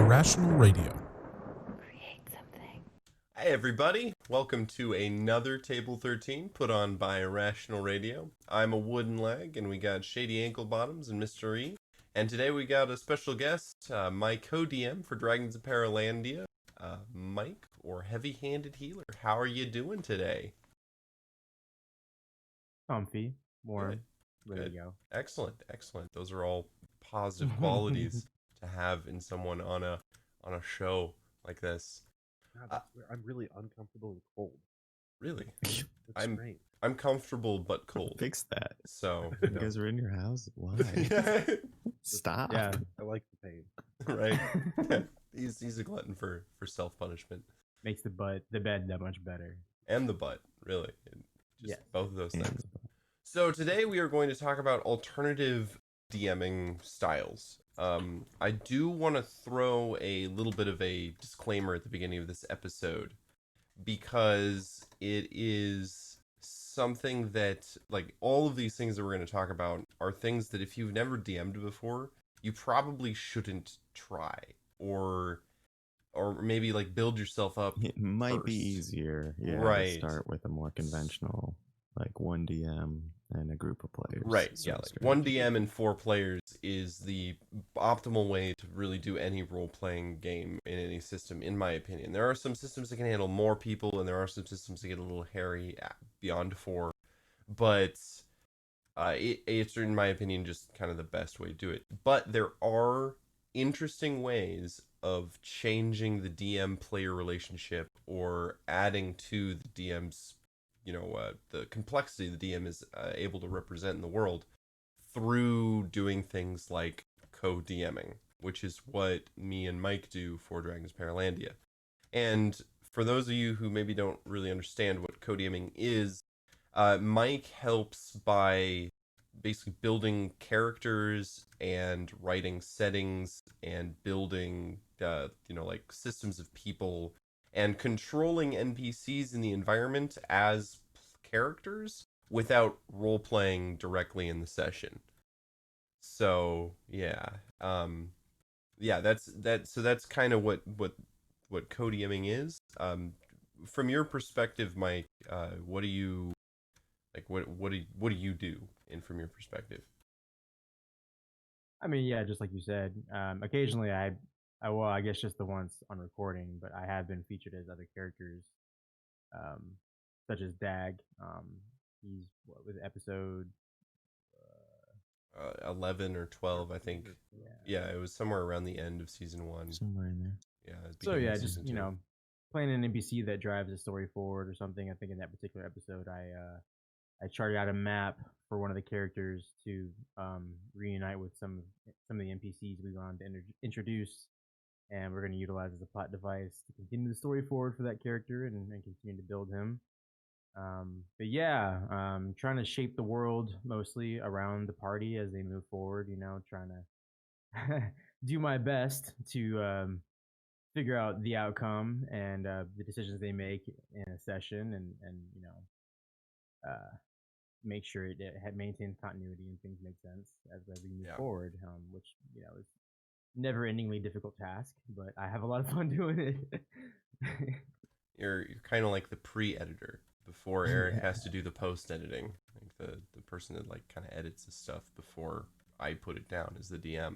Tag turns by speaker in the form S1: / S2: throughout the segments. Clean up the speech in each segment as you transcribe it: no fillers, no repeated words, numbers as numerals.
S1: Irrational Radio.
S2: Create something.
S3: Hey everybody, welcome to another Table 13 put on by Irrational Radio. I'm a wooden leg and we got Shady Ankle Bottoms and Mr. E. And today we got a special guest, my co-DM for Dragons of Paralandia, Mike, or HeavyHandedHealer. How are you doing today?
S4: Comfy, warm,
S3: Good.
S4: ready to go.
S3: Excellent, excellent. Those are all positive qualities to have in someone on a show like this.
S5: God, I'm really uncomfortable and cold.
S3: Really?
S5: It's
S3: I'm-
S5: strange.
S3: I'm comfortable but cold.
S6: Fix that.
S3: So,
S6: You guys are in your house. Why? Stop.
S4: Yeah.
S5: I like the pain.
S3: right. He's a glutton for self-punishment.
S4: Makes the bed that much better.
S3: And the butt, really. Just
S4: Yes.
S3: both of those
S6: And-
S3: things. So today we are going to talk about alternative DMing styles. I do want to throw a little bit of a disclaimer at the beginning of this episode because it is something that, like, all of these things that we're going to talk about are things that if you've never DM'd before, you probably shouldn't try, or maybe like build yourself up.
S6: It might be
S3: first.
S6: easier, yeah,
S3: Right.
S6: to start with a more conventional, like one DM and a group of players.
S3: Right,
S6: sort
S3: yeah,
S6: of
S3: like
S6: strategy.
S3: one DM and 4 players is the optimal way to really do any role-playing game in any system, in my opinion. There are some systems that can handle more people, and there are some systems that get a little hairy beyond 4, but it's, in my opinion, just kind of the best way to do it. But there are interesting ways of changing the DM-player relationship or adding to the DM's the complexity the DM is able to represent in the world through doing things like co-DMing, which is what me and Mike do for Dragons of Paralandia. And for those of you who maybe don't really understand what co-DMing is, Mike helps by basically building characters and writing settings and building, like systems of people and controlling NPCs in the environment as characters without role-playing directly in the session. So yeah, that's kind of what co-DMing is. From your perspective, Mike, what do you like? What do you do? And from your perspective,
S4: I mean, yeah, just like you said, occasionally I guess just the once on recording, but I have been featured as other characters, such as Dag. He's what was episode
S3: 11 or 12, I think. Yeah, it was somewhere around the end of season 1.
S6: Somewhere in there.
S3: Yeah. it was
S4: So
S3: beginning
S4: yeah,
S3: of
S4: just
S3: season 2.
S4: playing an NPC that drives the story forward or something. I think in that particular episode, I charted out a map for one of the characters to reunite with some of the NPCs we wanted to introduce, and we're going to utilize as a plot device to continue the story forward for that character and continue to build him. But yeah, trying to shape the world mostly around the party as they move forward. Trying to do my best to figure out the outcome and the decisions they make in a session, and make sure it had maintained continuity and things make sense as we move forward, which is never-endingly difficult task, but I have a lot of fun doing it.
S3: You're kind of like the pre-editor before Eric has to do the post-editing. Like the person that like kind of edits the stuff before I put it down as the DM.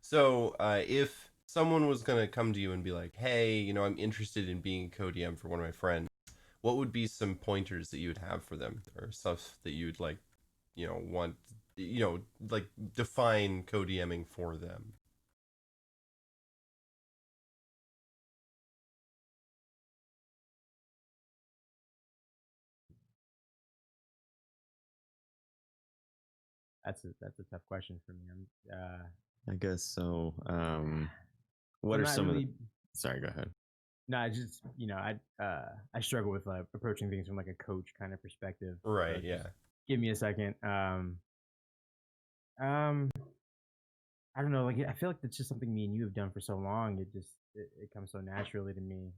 S3: So if someone was gonna come to you and be like, "Hey, I'm interested in being a co-DM for one of my friends," what would be some pointers that you would have for them, or stuff that you would like, want, like define co-DMing for them?
S4: That's a tough question for me.
S6: I guess so. What
S4: I'm
S6: are
S4: not
S6: some
S4: really,
S6: of the... Sorry, go ahead.
S4: No, I just I struggle with approaching things from like a coach kind of perspective.
S3: Right.
S4: So
S3: Yeah.
S4: just give me a second. I don't know. Like I feel like it's just something me and you have done for so long. It comes so naturally to me.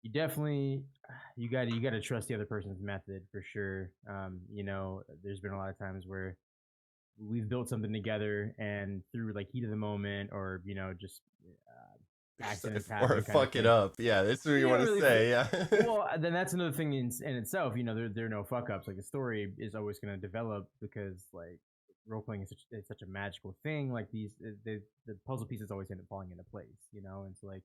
S4: You definitely you got to trust the other person's method for sure. There's been a lot of times where we've built something together, and through like heat of the moment, or just accidents
S3: Or
S4: happen, kind of
S3: fuck it
S4: thing.
S3: up. Yeah, that's what you
S4: You
S3: want
S4: don't
S3: to
S4: really
S3: say. Yeah.
S4: Well, then that's another thing in itself. There are no fuck ups. Like the story is always going to develop because like role playing is such a magical thing. Like the puzzle pieces always end up falling into place. And so like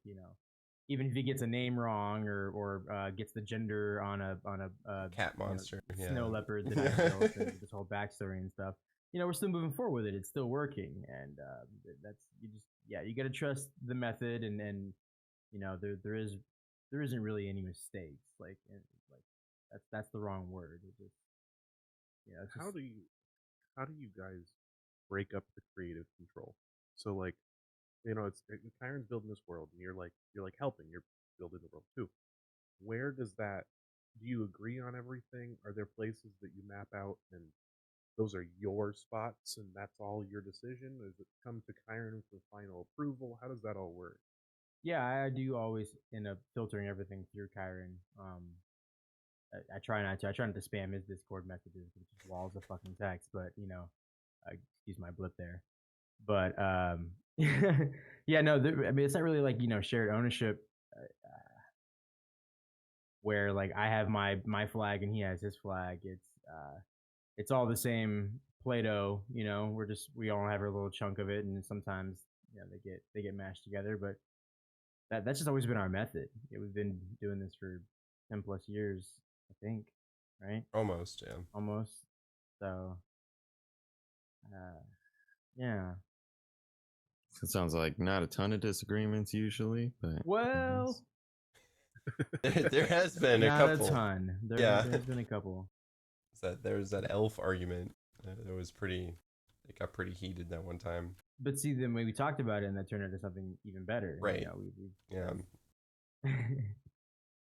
S4: even if he gets a name wrong or gets the gender on a
S3: Cat monster. Yeah.
S4: snow leopard that I built and this whole backstory and stuff. We're still moving forward with it. It's still working, and that's you got to trust the method, and there isn't really any mistakes. Like that's the wrong word. It just it's
S5: How
S4: just
S5: do you guys break up the creative control? So like, it's Kyron's building this world, and you're like helping, you're building the world too. Where does that? Do you agree on everything? Are there places that you map out and those are your spots and that's all your decision? Does it come to Kyron for final approval? How does that all work?
S4: yeah. I do always end up filtering everything through Kyron. I try not to. I try not to spam his Discord messages, which is walls of fucking text. But excuse my blip there. But yeah, no. I mean, it's not really like shared ownership where like I have my flag and he has his flag. It's all the same Play-Doh. We all have our little chunk of it, and sometimes they get mashed together. But that's just always been our method. We've been doing this for 10+ years, I think, right?
S3: Almost. Yeah.
S4: Almost. So, uh, yeah.
S6: It sounds like not a ton of disagreements usually, but
S4: Well,
S3: There has been a
S4: not
S3: couple.
S4: a ton.
S3: Yeah.
S4: There's been a couple.
S3: There's that elf argument. That was pretty. It got pretty heated that one time.
S4: But see, then when we talked about it, and that turned into something even better.
S3: Right.
S4: Yeah.
S3: Yeah.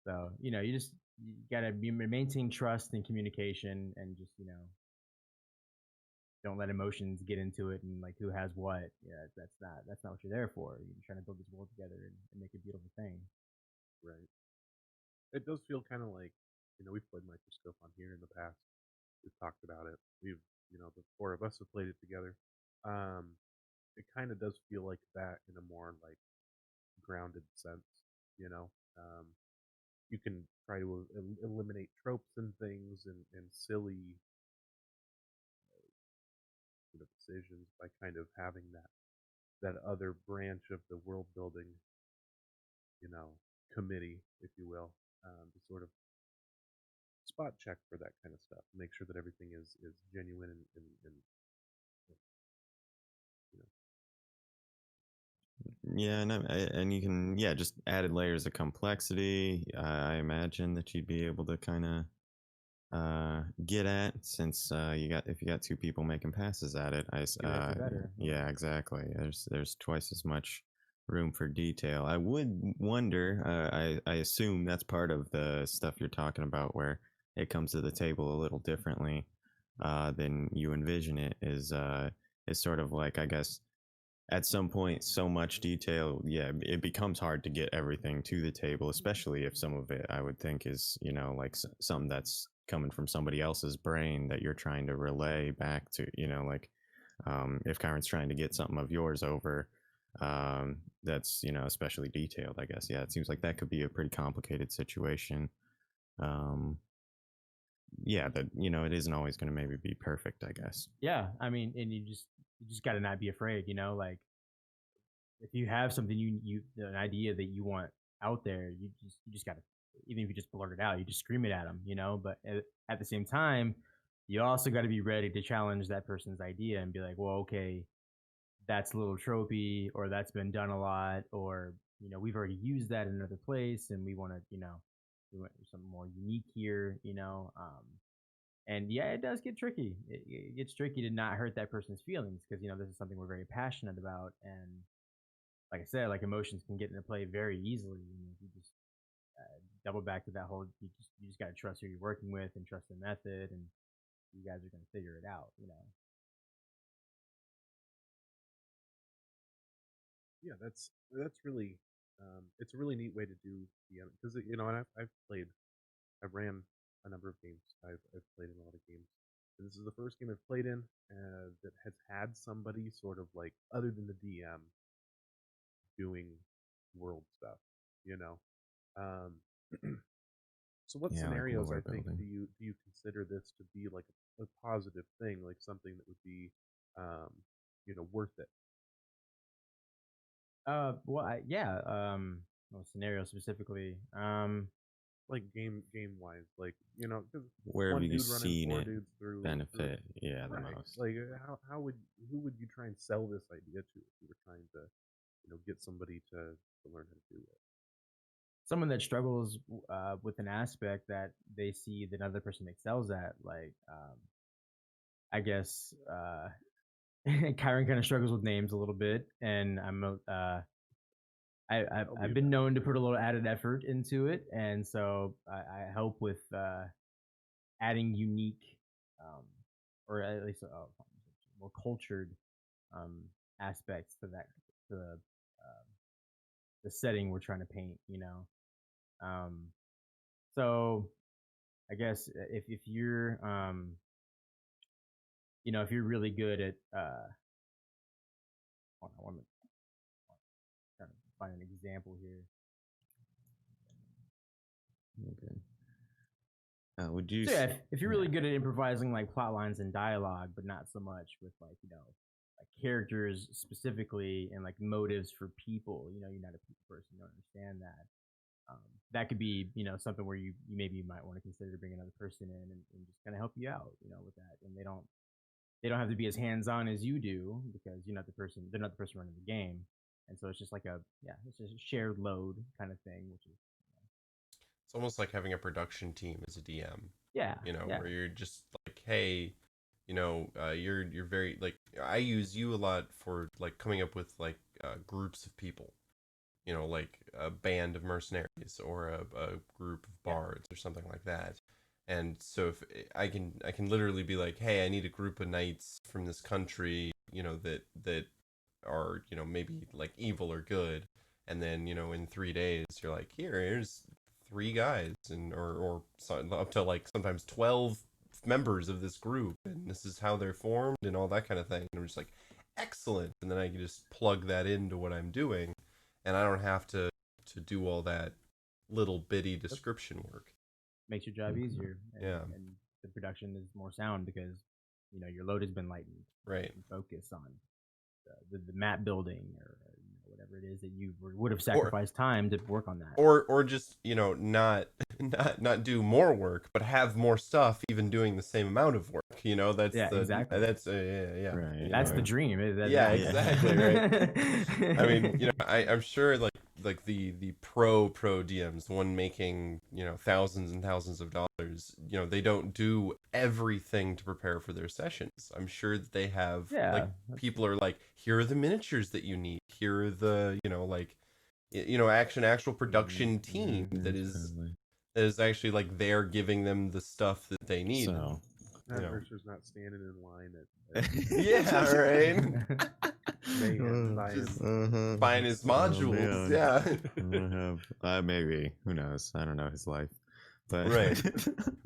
S4: So you gotta maintain trust and communication, and just don't let emotions get into it and like who has what. Yeah, that's not what you're there for. You're trying to build this world together and make a beautiful thing.
S5: Right. It does feel kind of like, we've played Microscope on here in the past. We've talked about it. The four of us have played it together. It kind of does feel like that in a more like grounded sense. You know, um, you can try to eliminate tropes and things and silly decisions by kind of having that other branch of the world building, committee, if you will, to sort of spot check for that kind of stuff, make sure that everything is genuine and you know.
S6: yeah, and you can just added layers of complexity. I imagine that you'd be able to kind of get at since if you got two people making passes at it.
S4: Better.
S6: Yeah, exactly. There's twice as much room for detail. I would wonder. I assume that's part of the stuff you're talking about, where it comes to the table a little differently than you envision it. Is sort of like, I guess, at some point so much detail, it becomes hard to get everything to the table, especially if some of it, I would think, is like something that's coming from somebody else's brain that you're trying to relay back to, like if Kyron's trying to get something of yours over, that's especially detailed, I guess. Yeah, it seems like that could be a pretty complicated situation. That it isn't always going to maybe be perfect, I guess.
S4: Yeah, I mean, and you just got to not be afraid. Like if you have something an idea that you want out there, you just got to, even if you just blurt it out, you just scream it at them. But at the same time, you also got to be ready to challenge that person's idea and be like, well, okay, that's a little tropey, or that's been done a lot, or we've already used that in another place, and we want to we want something more unique here. And yeah, it does get tricky. It gets tricky to not hurt that person's feelings, because this is something we're very passionate about, and like I said, like emotions can get into play very easily. And if you just double back to that whole, you just got to trust who you're working with and trust the method, and you guys are going to figure it out.
S5: Yeah, that's really it's a really neat way to do because and I've ran a number of games. I've played in a lot of games, And this is the first game I've played in that has had somebody sort of like, other than the DM, doing world stuff, you know. So what
S6: Yeah, like
S5: scenarios,
S6: lore
S5: I think,
S6: building.
S5: do you consider this to be like a positive thing, like something that would be, worth it?
S4: Well, scenario specifically.
S5: Like game wise, like, because
S6: Where have
S5: one
S6: you
S5: dude running
S6: seen
S5: four
S6: it
S5: dudes through
S6: benefit? Yeah, the
S5: right.
S6: most.
S5: Like, how would who would you try and sell this idea to if you were trying to, get somebody to learn how to do it?
S4: Someone that struggles with an aspect that they see that another person excels at, like I guess Kyron kind of struggles with names a little bit, and I've been known to put a little added effort into it, and so I help with adding unique, um, or at least more cultured aspects to the setting we're trying to paint. Um, so I guess if you're if you're really good at hold on, trying to find an example here.
S6: Okay. Would you?
S4: So yeah, if you're really good at improvising like plot lines and dialogue, but not so much with like like characters specifically and like motives for people. You're not a people person. You don't understand that. That could be something where you maybe you might want to consider to bring another person in and just kind of help you out with that. And they don't have to be as hands on as you do because you're not the person. They're not the person running the game. And so it's just like it's just a shared load kind of thing, which is
S3: It's almost like having a production team as a DM.
S4: yeah,
S3: Where you're just like, hey, you're very like, I use you a lot for like coming up with like groups of people, like a band of mercenaries or a group of bards or something like that. And so if I can literally be like, hey, I need a group of knights from this country, that are, maybe like evil or good. And then, in 3 days, you're like, here's 3 guys or up to like sometimes 12 members of this group, and this is how they're formed and all that kind of thing. And I'm just like, excellent. And then I can just plug that into what I'm doing, and I don't have to do all that little bitty description work.
S4: makes your job easier. And the production is more sound because your load has been lightened.
S3: Right.
S4: You can focus on the map building or whatever it is that you would have sacrificed time to work on that.
S3: Or just not do more work, but have more stuff even doing the same amount of work. That's
S4: exactly.
S3: That's yeah.
S6: Right.
S4: That's the dream.
S3: Yeah, exactly. Right. I mean, I'm sure like the pro DMs, the one making thousands and thousands of dollars, they don't do everything to prepare for their sessions. I'm sure that they have like people are like, here are the miniatures that you need, here are the actual production team that is actually like they're giving them the stuff that they need.
S6: So
S5: that Mercer's not standing in line at
S3: yeah, right. Buying his modules.
S6: Maybe, who knows? I don't know his life, but
S3: right.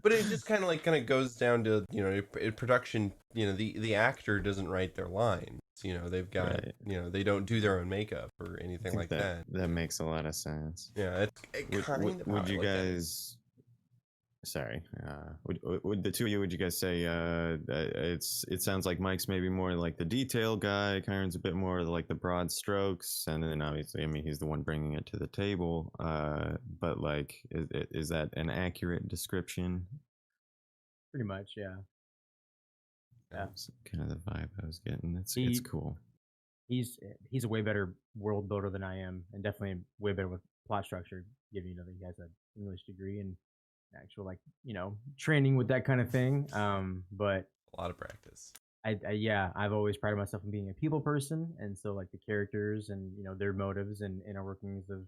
S3: But it just kind of goes down to in production. The actor doesn't write their lines. They've got they don't do their own makeup or anything like that.
S6: That makes a lot of sense.
S3: Yeah.
S6: Would you guys? Sorry. Would the two of you? Would you guys say it sounds like Mike's maybe more like the detail guy. Kyron's a bit more like the broad strokes, and then obviously, I mean, he's the one bringing it to the table. But like, is that an accurate description?
S4: Pretty much, yeah.
S6: That's kind of the vibe I was getting. It's cool.
S4: He's a way better world builder than I am, and definitely way better with plot structure. Given that he has an English degree and actual training with that kind of thing. But
S3: a lot of practice.
S4: I've always prided myself on being a people person, and so like the characters and their motives and inner workings of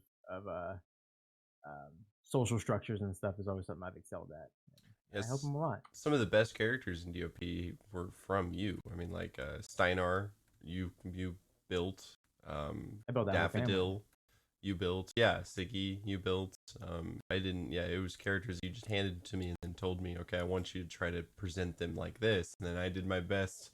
S4: social structures and stuff is always something I've excelled at. Yes, I help them a lot.
S3: Some of the best characters in DOP were from you. I mean, like Steinar, you built.
S4: I built that
S3: Daffodil. you built. Yeah, Siggy, you built. I didn't. Yeah, it was characters you just handed to me and then told me, okay, I want you to try to present them like this, and then I did my best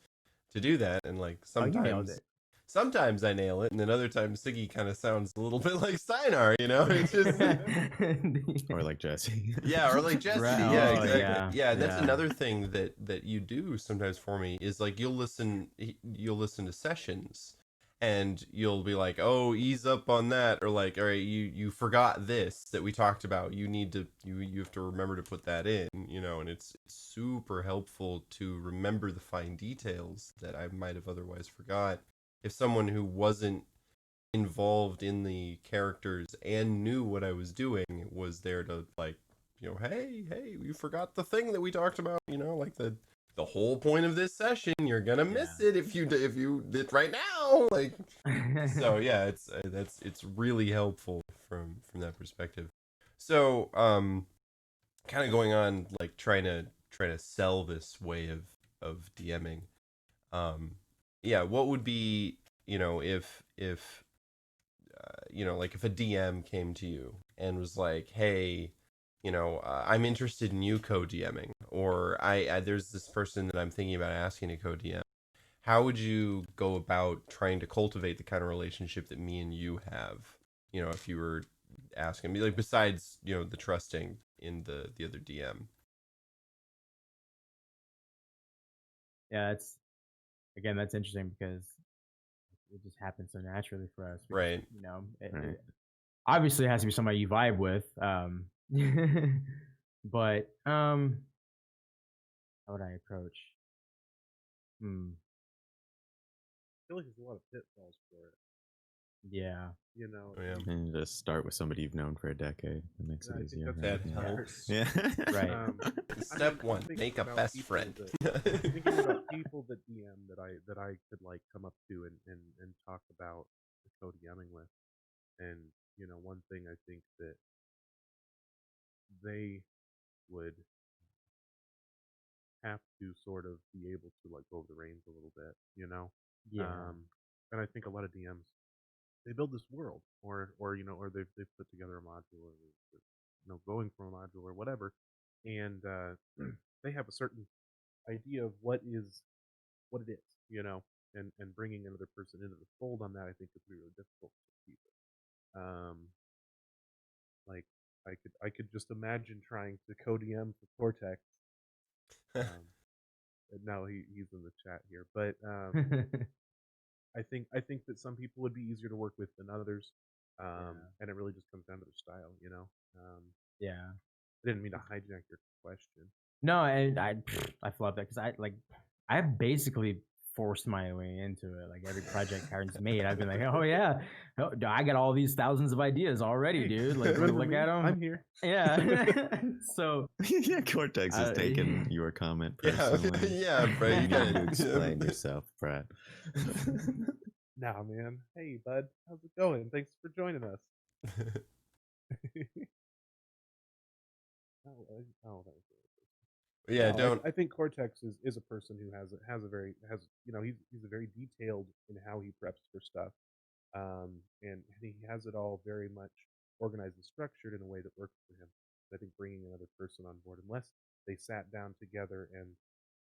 S3: to do that. And like
S4: Oh, you nailed it.
S3: sometimes I nail it, and then other times Siggy kind of sounds a little bit like Steinar. You know, it's just
S6: Or like Jesse.
S3: yeah, or like Jesse.
S4: Right.
S3: Yeah,
S4: Oh,
S3: exactly.
S4: yeah.
S3: Yeah, and that's
S4: Yeah.
S3: another thing that you do sometimes for me is like you'll listen to sessions and you'll be like, "Oh, ease up on that," or like, "All right, you forgot this that we talked about. You need to you have to remember to put that in," you know, and it's super helpful to remember the fine details that I might have otherwise forgot. If someone who wasn't involved in the characters and knew what I was doing was there to like, you know, hey, you forgot the thing that we talked about, you know, like the whole point of this session, you're gonna miss it if you did right now, like. So yeah, it's really helpful from that perspective. So kind of going on like trying to sell this way of DMing. Yeah, what would be, you know, if you know, like if a DM came to you and was like, "Hey, you know, I'm interested in you co-DMing," or I there's this person that I'm thinking about asking to co-DM. How would you go about trying to cultivate the kind of relationship that me and you have? You know, if you were asking me, like besides, you know, the trusting in the other DM.
S4: Yeah, that's interesting because it just happens so naturally for us. Because,
S3: Right.
S4: you know,
S6: Right.
S4: obviously it has to be somebody you vibe with. But how would I approach? Hmm.
S5: I feel like there's a lot of pitfalls for it.
S4: Yeah.
S5: You know,
S3: Oh, yeah.
S6: And just start with somebody you've known for a decade. That makes it
S5: I think
S6: easier.
S5: that's
S3: That
S5: the hard
S3: helps.
S6: Yeah.
S4: Right.
S3: Step
S5: I'm
S3: one,
S5: thinking
S3: make a
S5: about
S3: best
S5: people
S3: friend.
S5: thinking about people that DM that I could like come up to and talk about the co-DMing with. And you know, one thing I think that they would have to sort of be able to like go over the reins a little bit, you know.
S4: Yeah.
S5: And I think a lot of DMs they build this world, or you know, or they've put together a module, or they're, you know, going from a module or whatever, and they have a certain idea of what it is, you know, and bringing another person into the fold on that, I think would be really difficult for people. Like I could just imagine trying to co-DM for Cortex. Now he's in the chat here, but I think that some people would be easier to work with than others, and it really just comes down to their style, you know.
S4: Yeah.
S5: I didn't mean to hijack your question.
S4: No, and I love that because I basically forced my way into it. Like every project Kyron's made, I've been like, oh yeah, oh, I got all these thousands of ideas already,
S5: Hey,
S4: dude. Like, wanna
S5: remember
S4: look
S5: me?
S4: at them?
S5: I'm here.
S4: Yeah. So
S6: Yeah, Cortex is taking your comment personally.
S3: Yeah, Brett,
S6: You
S3: you
S6: need to
S3: gotta
S6: explain yourself, Brett.
S5: Nah, man. Hey, bud. How's it going? Thanks for joining us. Oh, that was really
S3: Yeah,
S5: no,
S3: don't.
S5: I think Cortex is a person who has a very has you know he's a very detailed in how he preps for stuff, and he has it all very much organized and structured in a way that works for him. I think bringing another person on board, unless they sat down together and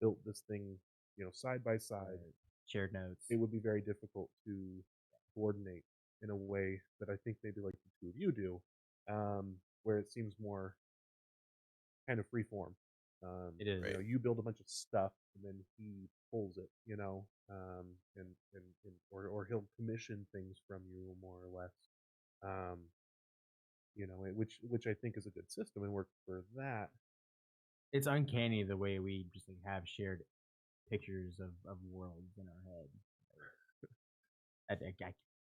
S5: built this thing, you know, side by side,
S4: shared notes.
S5: it would be very difficult to coordinate in a way that I think maybe like the two of you do, where it seems more kind of free form.
S4: It is.
S5: You know, you build a bunch of stuff and then he pulls it, you know, or he'll commission things from you more or less, um, you know, which I think is a good system and works for that.
S4: It's uncanny the way we just like have shared pictures of worlds in our head. I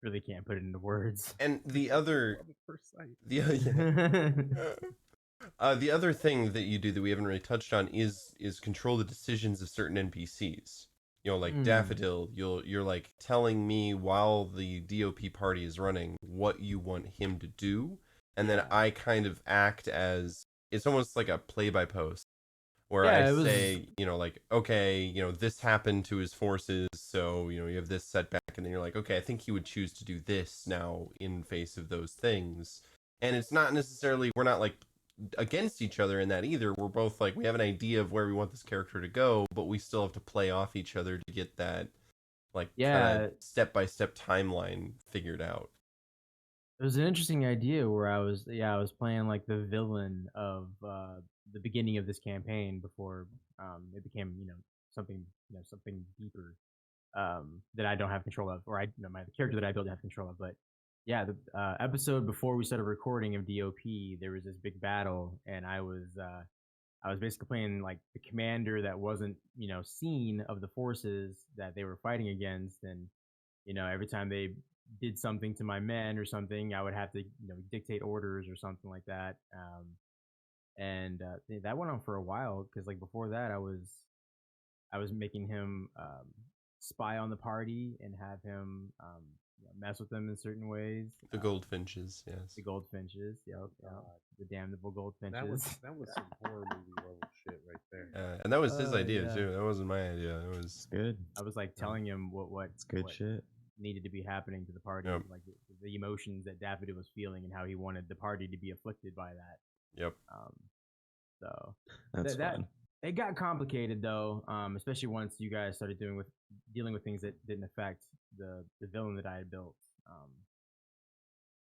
S4: really can't put it into words.
S3: And the other,
S5: Love at first sight.
S3: the other thing that you do that we haven't really touched on is control the decisions of certain NPCs. You know, like Daffodil, you're like telling me while the DOP party is running what you want him to do, and then I kind of act as it's almost like a play by post where
S4: Yeah,
S3: I
S4: it was.
S3: say, like, okay, this happened to his forces, so, you have this setback, and then you're like, okay, I think he would choose to do this now in face of those things. And it's not necessarily, we're not like against each other in that either. We're both like, we have an idea of where we want this character to go, but we still have to play off each other to get that, like, kind
S4: Yeah,
S3: of step-by-step timeline figured out.
S4: it was an interesting idea where I was playing like the villain of the beginning of this campaign before it became something something deeper that I don't have control of, or the character that I don't have control of. But yeah, the episode before we started recording of DOP, there was this big battle, and I was basically playing like the commander that wasn't seen of the forces that they were fighting against, and every time they did something to my men or something, I would have to dictate orders or something like that. And that went on for a while because like before that, I was making him spy on the party and have him mess with them in certain ways.
S3: The goldfinches, yes.
S4: The goldfinches, yep, the damnable goldfinches.
S5: That was some horror movie level shit right there.
S3: And that was his idea
S4: yeah.
S3: too. That wasn't my idea. It was
S6: It's good.
S4: I was like telling him what
S6: It's good
S4: what
S6: shit.
S4: needed to be happening to the party,
S3: Yep.
S4: like the emotions that Daffodil was feeling and how he wanted the party to be afflicted by that.
S3: Yep.
S4: So
S6: That's
S4: that
S6: fun.
S4: it got complicated though, especially once you guys started dealing with things that didn't affect the villain that I had built.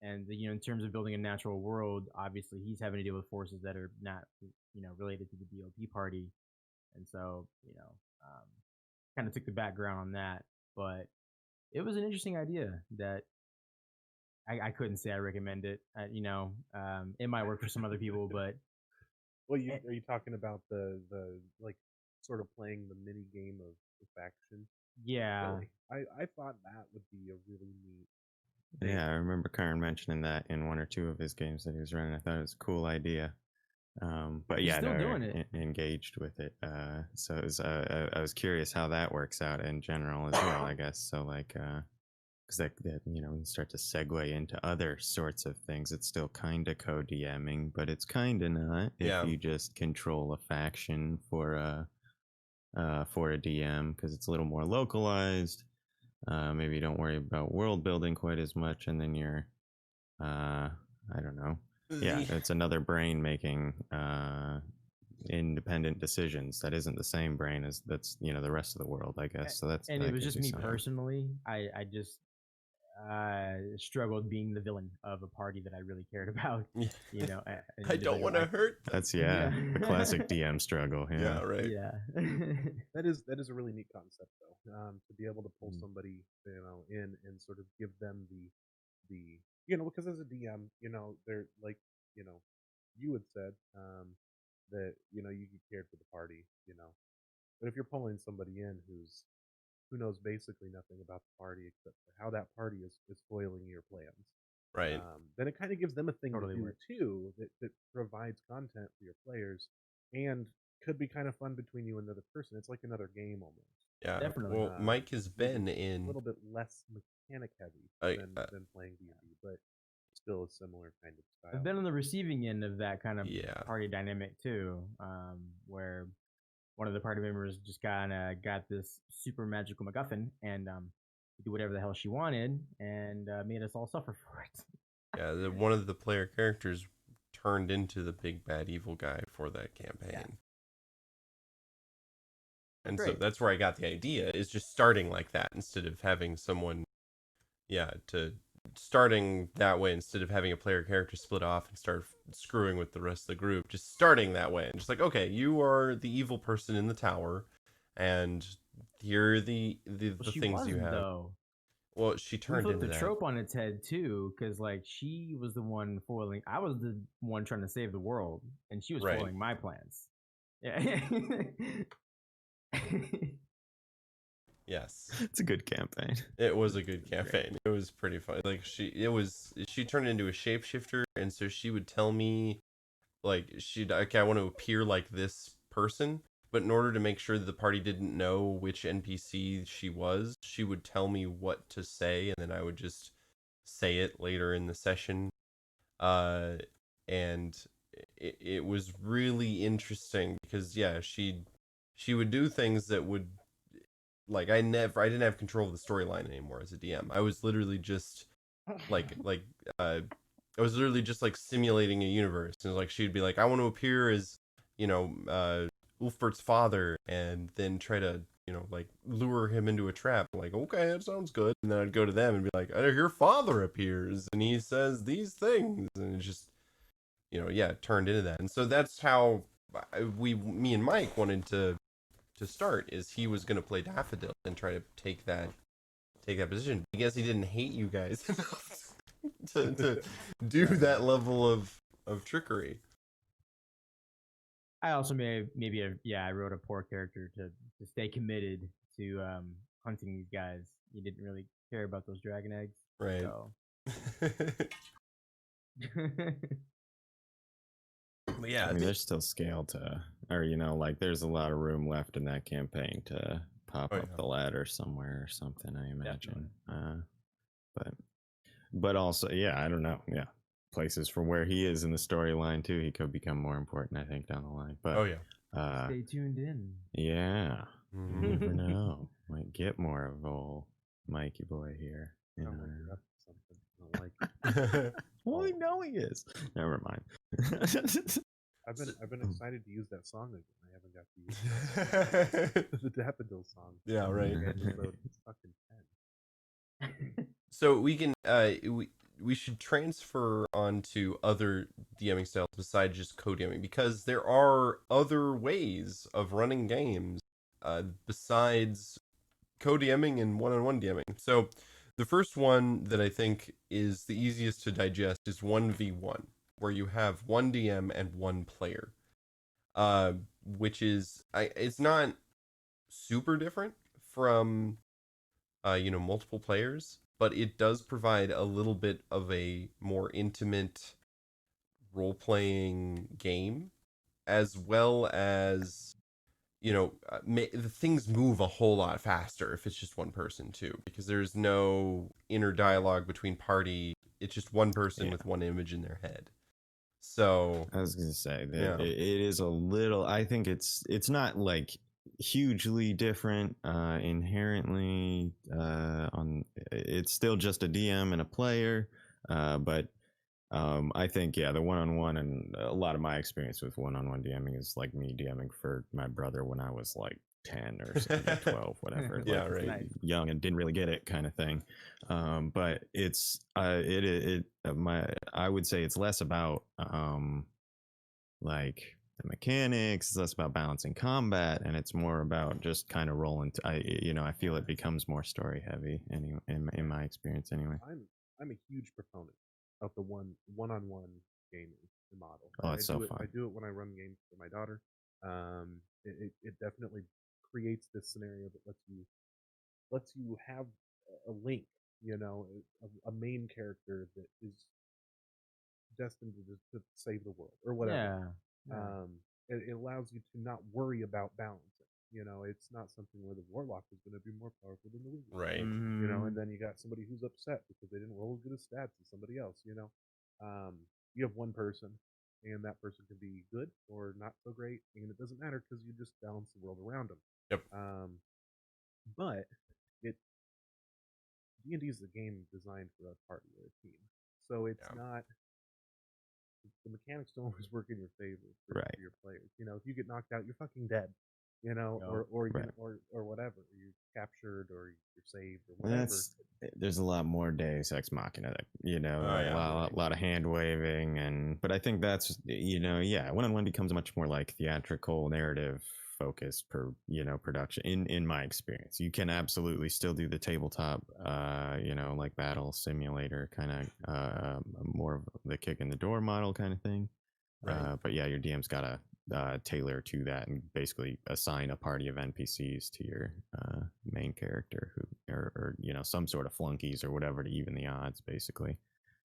S4: And in terms of building a natural world, obviously he's having to deal with forces that are not related to the DOP party, and so kind of took the background on that. But it was an interesting idea that I couldn't say I recommend it. It might work for some other people, but
S5: Well, are you talking about the like sort of playing the mini game of the faction?
S4: yeah,
S5: Really? I thought that would be a really neat.
S6: Yeah, I remember Karn mentioning that in one or two of his games that he was running. I thought it was a cool idea. But
S4: He's
S6: yeah,
S4: still
S6: no,
S4: doing it.
S6: engaged with it. So it was, I was curious how that works out in general as well, I guess. So like, because that you start to segue into other sorts of things. It's still kind of co-DMing, but it's kind of not
S3: Yeah.
S6: if you just control a faction for a DM, because it's a little more localized. Maybe you don't worry about world building quite as much, and then you're, I don't know. Yeah, it's another brain making independent decisions. That isn't the same brain as the rest of the world, I guess. So that's
S4: and
S6: that
S4: it was
S6: gives
S4: just
S6: you
S4: me
S6: something.
S4: personally. I just struggled being the villain of a party that I really cared about.
S3: Yeah.
S4: An
S3: I don't
S4: individual.
S3: want to hurt them.
S6: That's
S4: Yeah.
S6: the classic DM struggle. Yeah.
S3: Yeah, right.
S4: Yeah.
S5: That is a really neat concept though. To be able to pull
S6: Mm.
S5: somebody in and sort of give them the because as a DM they're like you had said that you cared for the party but if you're pulling somebody in who knows basically nothing about the party except for how that party is foiling your plans.
S3: Right.
S5: Then it kind of gives them a thing
S4: Totally
S5: to do
S4: works.
S5: too that provides content for your players and could be kind of fun between you and the other person. It's like another game almost.
S3: Yeah.
S4: Definitely.
S3: Well, Mike has been
S5: A
S3: in.
S5: little bit less mechanic heavy than playing D&D, but still a similar kind of style.
S4: I've been on the receiving end of that kind of
S3: Yeah.
S4: party dynamic too, where one of the party members just got this super magical MacGuffin and do whatever the hell she wanted and made us all suffer for it.
S3: Yeah, one of the player characters turned into the big bad evil guy for that campaign.
S4: Yeah.
S3: And so
S4: Great.
S3: that's where I got the idea, is just starting like that instead of having someone, starting that way instead of having a player character split off and start screwing with the rest of the group. Just starting that way and just like, okay, you are the evil person in the tower, and here are the
S4: She
S3: things
S4: wasn't,
S3: you have.
S4: though.
S3: Well, she
S4: We
S3: turned
S4: flipped
S3: into
S4: the
S3: that.
S4: trope on its head too, because like she was the one foiling. I was the one trying to save the world, and she was
S3: Right.
S4: foiling my plans. Yeah.
S3: Yes.
S6: It's a good campaign.
S3: It was a good campaign. It was pretty fun. Like she turned into a shapeshifter, and so she would tell me, like, I want to appear like this person, but in order to make sure that the party didn't know which NPC she was, she would tell me what to say, and then I would just say it later in the session. And it was really interesting because yeah, she would do things that would like I didn't have control of the storyline anymore as a DM. I was literally just like I was literally just like simulating a universe. And like she'd be like, I want to appear as, Ulfbert's father, and then try to, like lure him into a trap. I'm like, okay, that sounds good. And then I'd go to them and be like, your father appears and he says these things, and it just, yeah, it turned into that. And so that's how me and Mike wanted to start. Is he was going to play Daffodil and try to take that position. I guess he didn't hate you guys enough to do that level of trickery.
S4: I also I wrote a poor character to stay committed to hunting these guys. He didn't really care about those dragon eggs.
S3: Right.
S4: So.
S3: But yeah,
S6: I mean, there's still scale to, or like there's a lot of room left in that campaign to pop up the ladder somewhere or something. I imagine. But also, yeah, I don't know. Yeah, places from where he is in the storyline too. He could become more important, I think, down the line. But
S4: stay tuned in.
S6: Yeah,
S3: Mm-hmm.
S6: you never know. Might get more of old Mikey boy here.
S5: Sound like you're up to something. I don't like.
S6: Well, you know he is. Never mind.
S5: I've been excited to use that song again. I haven't got to use the Daffodil song.
S3: Yeah, right.
S5: Episode fucking 10.
S3: So we can we should transfer onto other DMing styles besides just co-DMing, because there are other ways of running games besides co-DMing and one-on-one DMing. So the first one that I think is the easiest to digest is 1v1, where you have one DM and one player, which is it's not super different from multiple players, but it does provide a little bit of a more intimate role-playing game, as well as the things move a whole lot faster if it's just one person too, because there's no inner dialogue between party. It's just one person with one image in their head. So
S6: I was gonna say that it is a little. I think it's not like hugely different inherently. It's still just a DM and a player, but I think the one-on-one, and a lot of my experience with one-on-one DMing is like me DMing for my brother when I was like 10 or 12, whatever.
S3: Yeah,
S6: like,
S3: right.
S4: Nice.
S6: Young and didn't really get it, kind of thing. But it's I would say it's less about like the mechanics. It's less about balancing combat, and it's more about just kind of rolling. I feel it becomes more story heavy in my experience anyway.
S5: I'm a huge proponent of the one-on-one gaming model.
S6: Oh, it's so fun.
S5: I do it when I run games for my daughter. It definitely creates this scenario that lets you have a link, a main character that is destined to save the world or whatever.
S4: Yeah.
S5: It allows you to not worry about balancing. It's not something where the warlock is going to be more powerful than the wizard.
S3: right.
S5: And then you got somebody who's upset because they didn't roll as good as stats as somebody else. You have one person, and that person can be good or not so great, and it doesn't matter because you just balance the world around them.
S3: Yep.
S5: But D&D is a game designed for a party or a team, so it's not. The mechanics don't always work in your favor for your players. If you get knocked out, you're fucking dead. Or whatever. You're captured or you're saved or whatever.
S6: There's a lot more Deus Ex Machina, a lot of hand waving, but I think that's one-on-one becomes much more like theatrical narrative focused production in my experience. You can absolutely still do the tabletop like battle simulator kind of more of the kick in the door model kind of thing, but your DM's gotta tailor to that and basically assign a party of NPCs to your main character who or some sort of flunkies or whatever to even the odds, basically,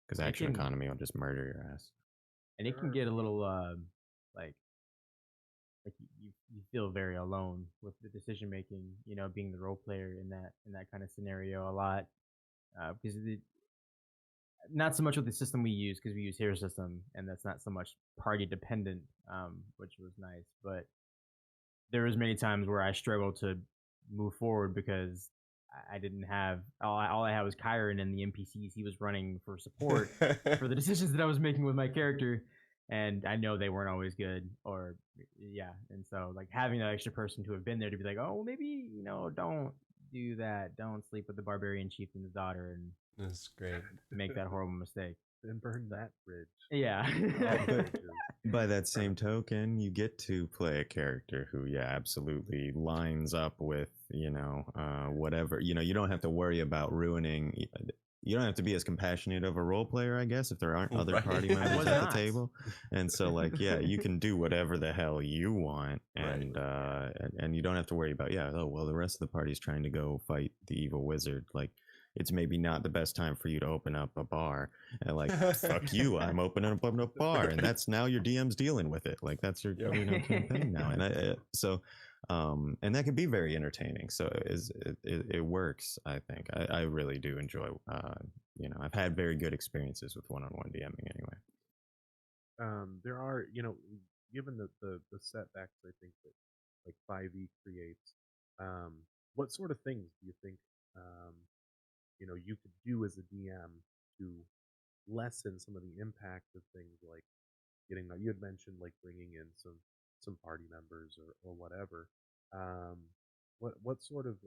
S6: because action economy will just murder your ass.
S4: And it can get a little like you feel very alone with the decision making, being the role player in that kind of scenario a lot, because not so much with the system we use, because we use Hero System, and that's not so much party dependent, which was nice. But there was many times where I struggled to move forward because I didn't have all I had was Kyron and the NPCs he was running for support for the decisions that I was making with my character, and I know they weren't always good. Or yeah, and so like having that extra person to have been there to be like, oh, maybe don't do that, don't sleep with the barbarian chieftain's daughter, and
S3: That's great.
S4: make that horrible mistake.
S5: And burn that bridge.
S4: Yeah.
S5: All bridges.
S6: By that same token, you get to play a character who, yeah, absolutely lines up with, whatever. You don't have to worry about ruining. You don't have to be as compassionate of a role player, I guess, if there aren't other
S3: Right.
S6: party
S3: I
S6: members
S4: was
S6: at
S4: not.
S6: the table. And so, like, yeah, you can do whatever the hell you want, and and you don't have to worry about, oh well, the rest of the party's trying to go fight the evil wizard. Like, it's maybe not the best time for you to open up a bar, and like, fuck you, I'm opening up a bar, and that's now your DM's dealing with it. Like, that's your campaign now, and and that can be very entertaining. So it works. I think I really do enjoy. I've had very good experiences with one-on-one DMing anyway.
S5: There are, given the setbacks, I think that like 5e creates, what sort of things do you think, you could do as a DM to lessen some of the impact of things like getting, you had mentioned like bringing in some party members or whatever. What sort of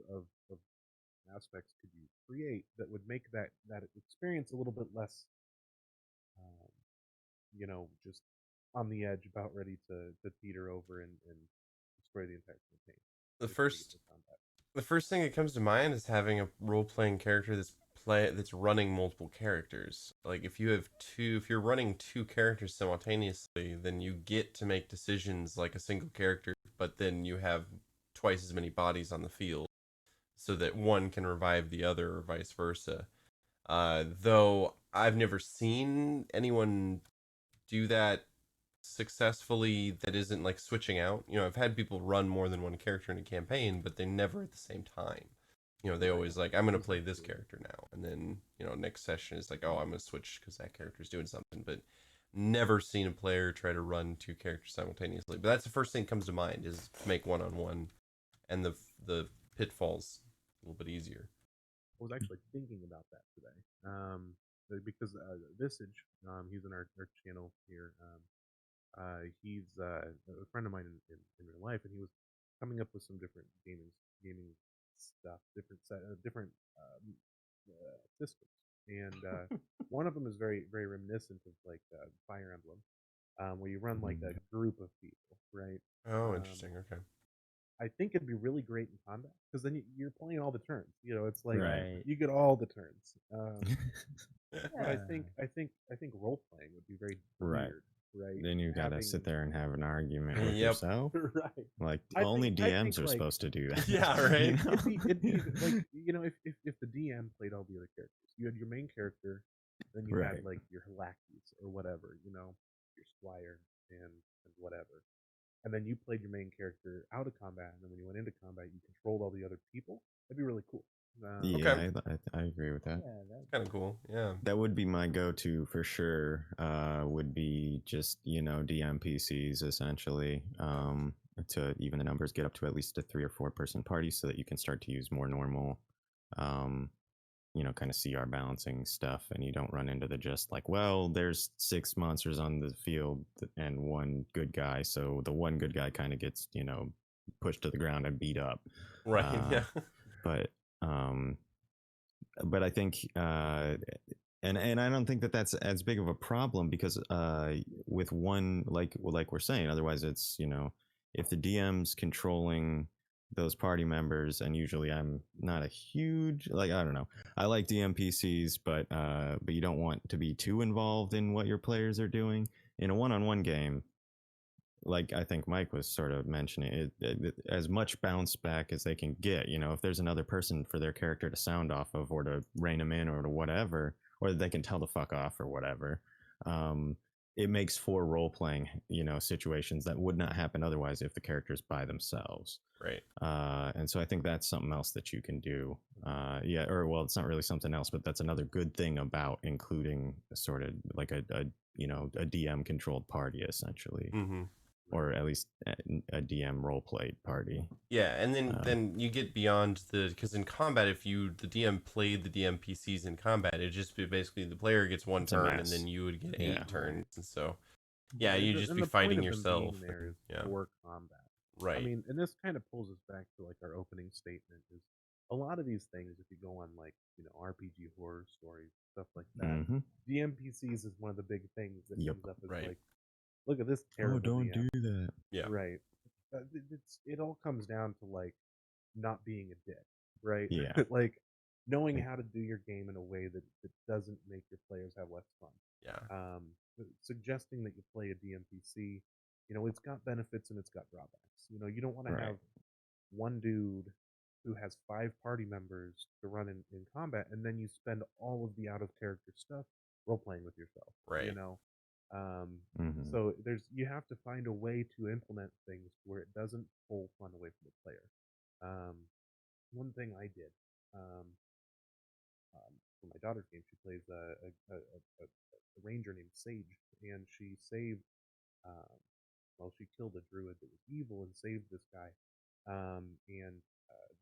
S5: aspects could you create that would make that experience a little bit less, just on the edge, about ready to teeter over and destroy the entire campaign?
S3: The
S5: Just trying to get
S3: first
S5: to combat.
S3: the first thing that comes to mind is having a role-playing character that's running multiple characters. Like if you're running two characters simultaneously, then you get to make decisions like a single character, but then you have twice as many bodies on the field, so that one can revive the other or vice versa. Though I've never seen anyone do that successfully that isn't like switching out. I've had people run more than one character in a campaign, but they never at the same time. They always like, I'm going to play this character now. And then, next session is like, oh, I'm going to switch because that character's doing something. But never seen a player try to run two characters simultaneously. But that's the first thing that comes to mind, is to make one-on-one and the pitfalls a little bit easier.
S5: I was actually thinking about that today, because Visage, he's in our channel here. He's a friend of mine in real life, and he was coming up with some different gaming stuff, different systems, and one of them is very very reminiscent of like Fire Emblem, where you run like a group of people, right?
S3: Oh, interesting. Okay.
S5: I think it'd be really great in combat, because then you're playing all the turns. It's like
S4: Right.
S5: you get all the turns. But I
S4: Yeah.
S5: think role playing would be very
S6: Right.
S5: weird, right?
S6: Then you've got to sit there and have an argument with
S3: Yep.
S6: yourself.
S5: Right.
S6: Like,
S5: I
S6: only
S5: think- I
S6: DMs
S5: think,
S6: are
S5: like-
S6: supposed to do that.
S3: Yeah, right.
S5: It'd be like, if the DM played all the other characters, you had your main character, then you
S6: Right.
S5: had like your lackeys or whatever, your squire and whatever, and then you played your main character out of combat, and then when you went into combat, you controlled all the other people. That'd be really cool.
S6: Yeah,
S3: Okay.
S6: I agree with that.
S4: Yeah, that,
S3: Kind of cool. Yeah.
S6: That would be my go-to for sure. Would be just DM PCs essentially, to even the numbers get up to at least a 3 or 4 person party, so that you can start to use more normal, kind of CR balancing stuff, and you don't run into the just like, well, there's 6 monsters on the field and one good guy, so the one good guy kind of gets pushed to the ground and beat up.
S3: Right. Yeah.
S6: But I think, and I don't think that that's as big of a problem, because with one, like we're saying, otherwise it's if the DM's controlling those party members, and usually I'm not a huge, like, I don't know, I like DM PCs, but you don't want to be too involved in what your players are doing in a one-on-one game. Like I think Mike was sort of mentioning, it as much bounce back as they can get. If there's another person for their character to sound off of, or to rein them in, or to whatever, or they can tell the fuck off or whatever, it makes for role playing, situations that would not happen otherwise if the characters by themselves.
S3: Right.
S6: And so I think that's something else that you can do. It's not really something else, but that's another good thing about including sort of like a DM controlled party essentially, or at least a DM role played party.
S3: Yeah, and then you get beyond because in combat, if the DM played the DM PCs in combat, it'd just be basically the player gets one turn and then you would get 8 turns, and so you'd just be fighting yourself.
S5: For combat.
S3: Right.
S5: I mean, and this kind of pulls us back to like our opening statement is a lot of these things, if you go on like, RPG horror stories, stuff like that, the NPCs is one of the big things that comes up as like, look at this terrible
S6: don't
S5: DM.
S6: do that.
S3: Yeah.
S5: Right. It all comes down to like not being a dick, right?
S6: Yeah.
S5: Like knowing how to do your game in a way that doesn't make your players have less fun.
S3: Yeah.
S5: Suggesting that you play a DMPC, it's got benefits and it's got drawbacks. You don't want to have one dude who has 5 party members to run in combat, and then you spend all of the out of character stuff role playing with yourself.
S3: Right.
S5: So you have to find a way to implement things where it doesn't pull fun away from the player. One thing I did for my daughter's game, she plays a ranger named Sage, and she saved. She killed a druid that was evil and saved this guy. And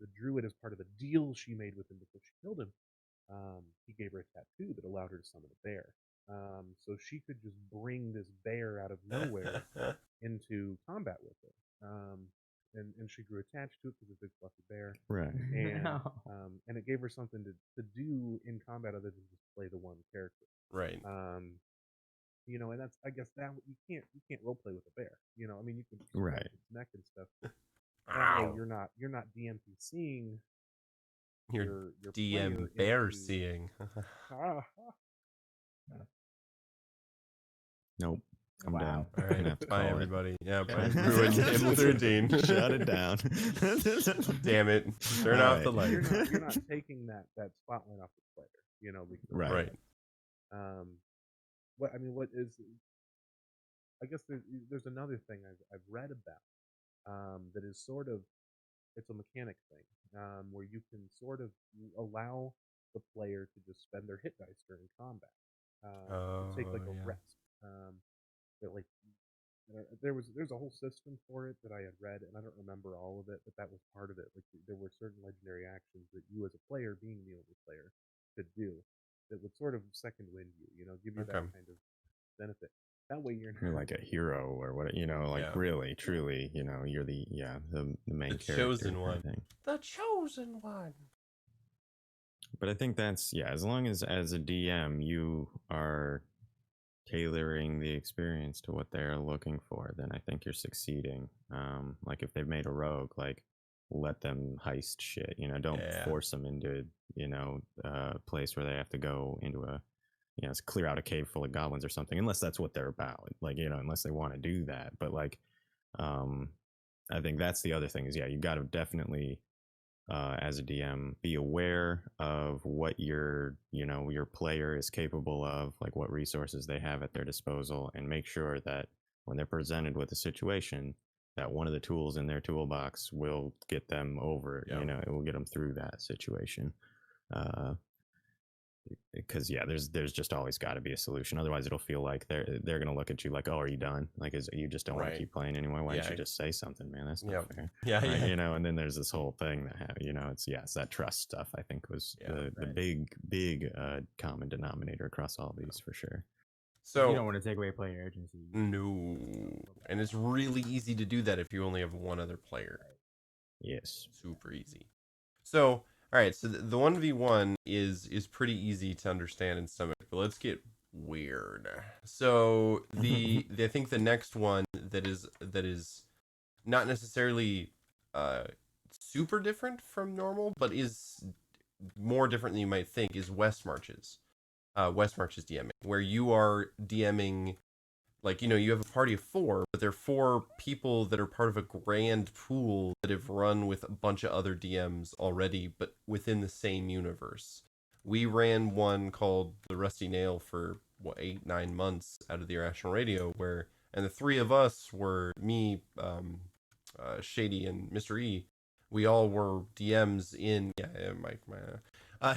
S5: the druid, as part of the deal she made with him before she killed him, he gave her a tattoo that allowed her to summon a bear. So she could just bring this bear out of nowhere into combat with her. And she grew attached to it because it's a big fluffy bear.
S6: Right.
S5: And it gave her something to do in combat other than just play the one character.
S3: Right.
S5: And that's, I guess, that you can't role play with a bear. I mean, you can its neck and stuff. That way you're not DMPCing.
S3: You're DM bear seeing.
S6: Nope. I'm down.
S3: All right. Bye, everybody. Yeah, bye.
S6: Yeah.
S3: Ruined Table 13.
S6: Shut it down.
S3: Damn it. Turn off the light.
S5: You're not taking that spotlight off the player, because,
S3: right.
S5: What is? I guess there's another thing I've read about that is sort of, it's a mechanic thing where you can sort of allow the player to just spend their hit dice during combat. Take like a rest. There's a whole system for it that I had read, and I don't remember all of it, but that was part of it. Like there were certain legendary actions that you, as a player, being the only player, could do that would sort of second wind you, give you that kind of benefit. That way you're
S6: like a hero or what, really, truly, you're the main character.
S3: Chosen one. The chosen one.
S6: But I think that's, as long as a DM, you are tailoring the experience to what they're looking for, then I think you're succeeding. Like if they've made a rogue, like let them heist shit, don't force them into, a place where they have to go into clear out a cave full of goblins or something, unless that's what they're about, unless they want to do that. But I think that's the other thing is, you got to definitely, as a DM, be aware of what your player is capable of, like what resources they have at their disposal, and make sure that when they're presented with a situation, that one of the tools in their toolbox will get them over, it will get them through that situation. Because there's just always got to be a solution. Otherwise, it'll feel like they're gonna look at you like, oh, are you done? Like, you just don't want to keep playing anymore? Why don't you just say something, man? That's not fair. And then there's this whole thing that it's that trust stuff. I think was the big common denominator across all these for sure.
S3: So
S4: you don't want to take away player agency.
S3: No, and it's really easy to do that if you only have one other player.
S6: Yes,
S3: super easy. So. All right, so the 1v1 is pretty easy to understand and stomach, but let's get weird. So I think the next one that is not necessarily super different from normal, but is more different than you might think, is West Marches. West Marches DMing, where you are DMing. Like, you have a party of 4, but they're 4 people that are part of a grand pool that have run with a bunch of other DMs already, but within the same universe. We ran one called The Rusty Nail for what 8-9 months out of the Irrational Radio, where and the three of us were me, Shady, and Mr. E. We all were DMs in Mike.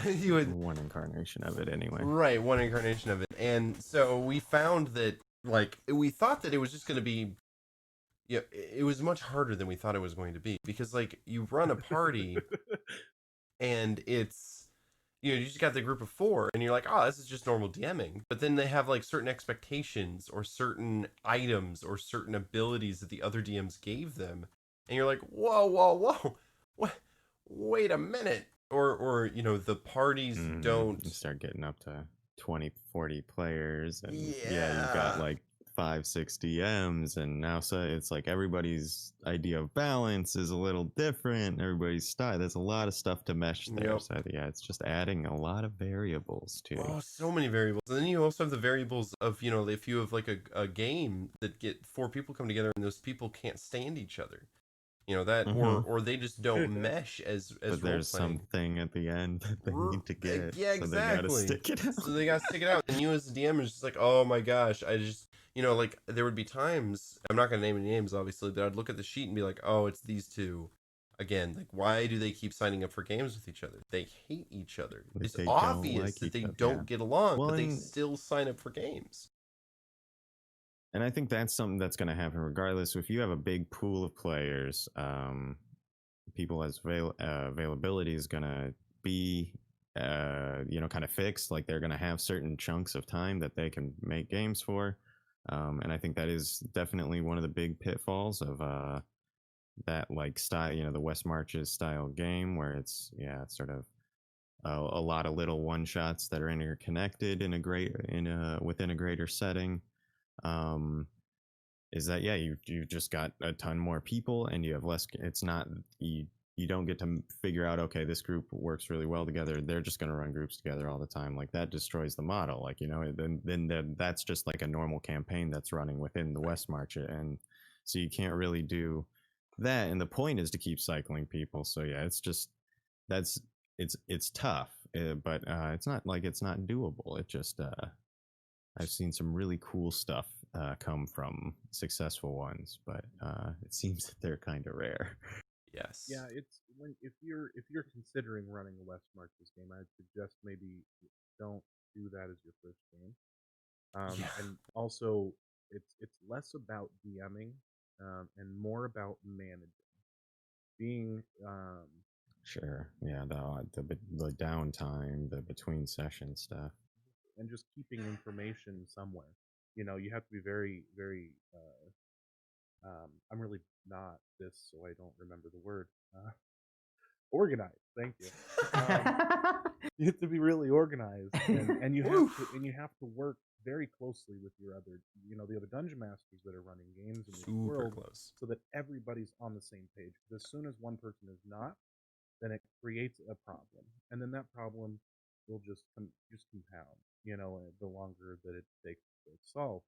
S3: You would
S6: One incarnation of it anyway.
S3: right, one incarnation of it, and so we found that like we thought that it was just going to be it was much harder than we thought it was going to be, because like you run a party and it's you just got the group of 4 and you're like, oh, this is just normal DMing, but then they have like certain expectations or certain items or certain abilities that the other DMs gave them, and you're like, whoa, what, wait a minute, or the parties don't
S6: You start getting up to 20-40 players, and you've got
S3: Yeah.
S6: like 5-6 DMs, and now so it's like everybody's idea of balance is a little different. Everybody's style. There's a lot of stuff to mesh there.
S3: Yep.
S6: So yeah, it's just adding a lot of variables to.
S3: Oh, so many variables. And then you also have the variables of, if you have like a game that get 4 people come together and those people can't stand each other. That or they just don't mesh as
S6: But there's
S3: role-playing.
S6: something at the end that they need to get.
S3: Yeah,
S6: So they gotta
S3: exactly.
S6: stick it out.
S3: So they gotta stick it out. And you as the DM is just like, oh my gosh, I just like there would be times, I'm not gonna name any names obviously, but I'd look at the sheet and be like, oh, it's these two. Again, like, why do they keep signing up for games with each other? They hate each other. It's
S6: They don't
S3: obvious
S6: like
S3: that
S6: each
S3: they
S6: other,
S3: don't
S6: yeah.
S3: get along,
S6: Well,
S3: but they
S6: and-
S3: still sign up for games.
S6: And I think that's something that's going to happen regardless. If you have a big pool of players, people as availability is going to be, kind of fixed. Like they're going to have certain chunks of time that they can make games for. And I think that is definitely one of the big pitfalls of that like style, the West Marches style game, where it's sort of a lot of little one shots that are interconnected within a greater setting. Is that you just got a ton more people and you have less. It's not you don't get to figure out, okay, this group works really well together, they're just going to run groups together all the time. Like that destroys the model. Like then that's just like a normal campaign that's running within the West March, and so you can't really do that. And the point is to keep cycling people. So yeah, it's just it's tough, but it's not like it's not doable. It just I've seen some really cool stuff come from successful ones, but it seems that they're kind of rare.
S3: Yes.
S5: Yeah, it's if you're considering running a West Marches game, I'd suggest maybe don't do that as your first game. And also, it's less about DMing and more about managing. Being
S6: Sure, yeah, the downtime, the between session stuff,
S5: and just keeping information somewhere. You have to be very, very. I'm really not this, so I don't remember the word. Organized. Thank you. You have to be really organized, and you have to work very closely with your other, the other dungeon masters that are running games in this
S3: Super
S5: world,
S3: close.
S5: so that everybody's on the same page. Because as soon as one person is not, then it creates a problem, and then that problem will just compound. The longer that it takes to solve.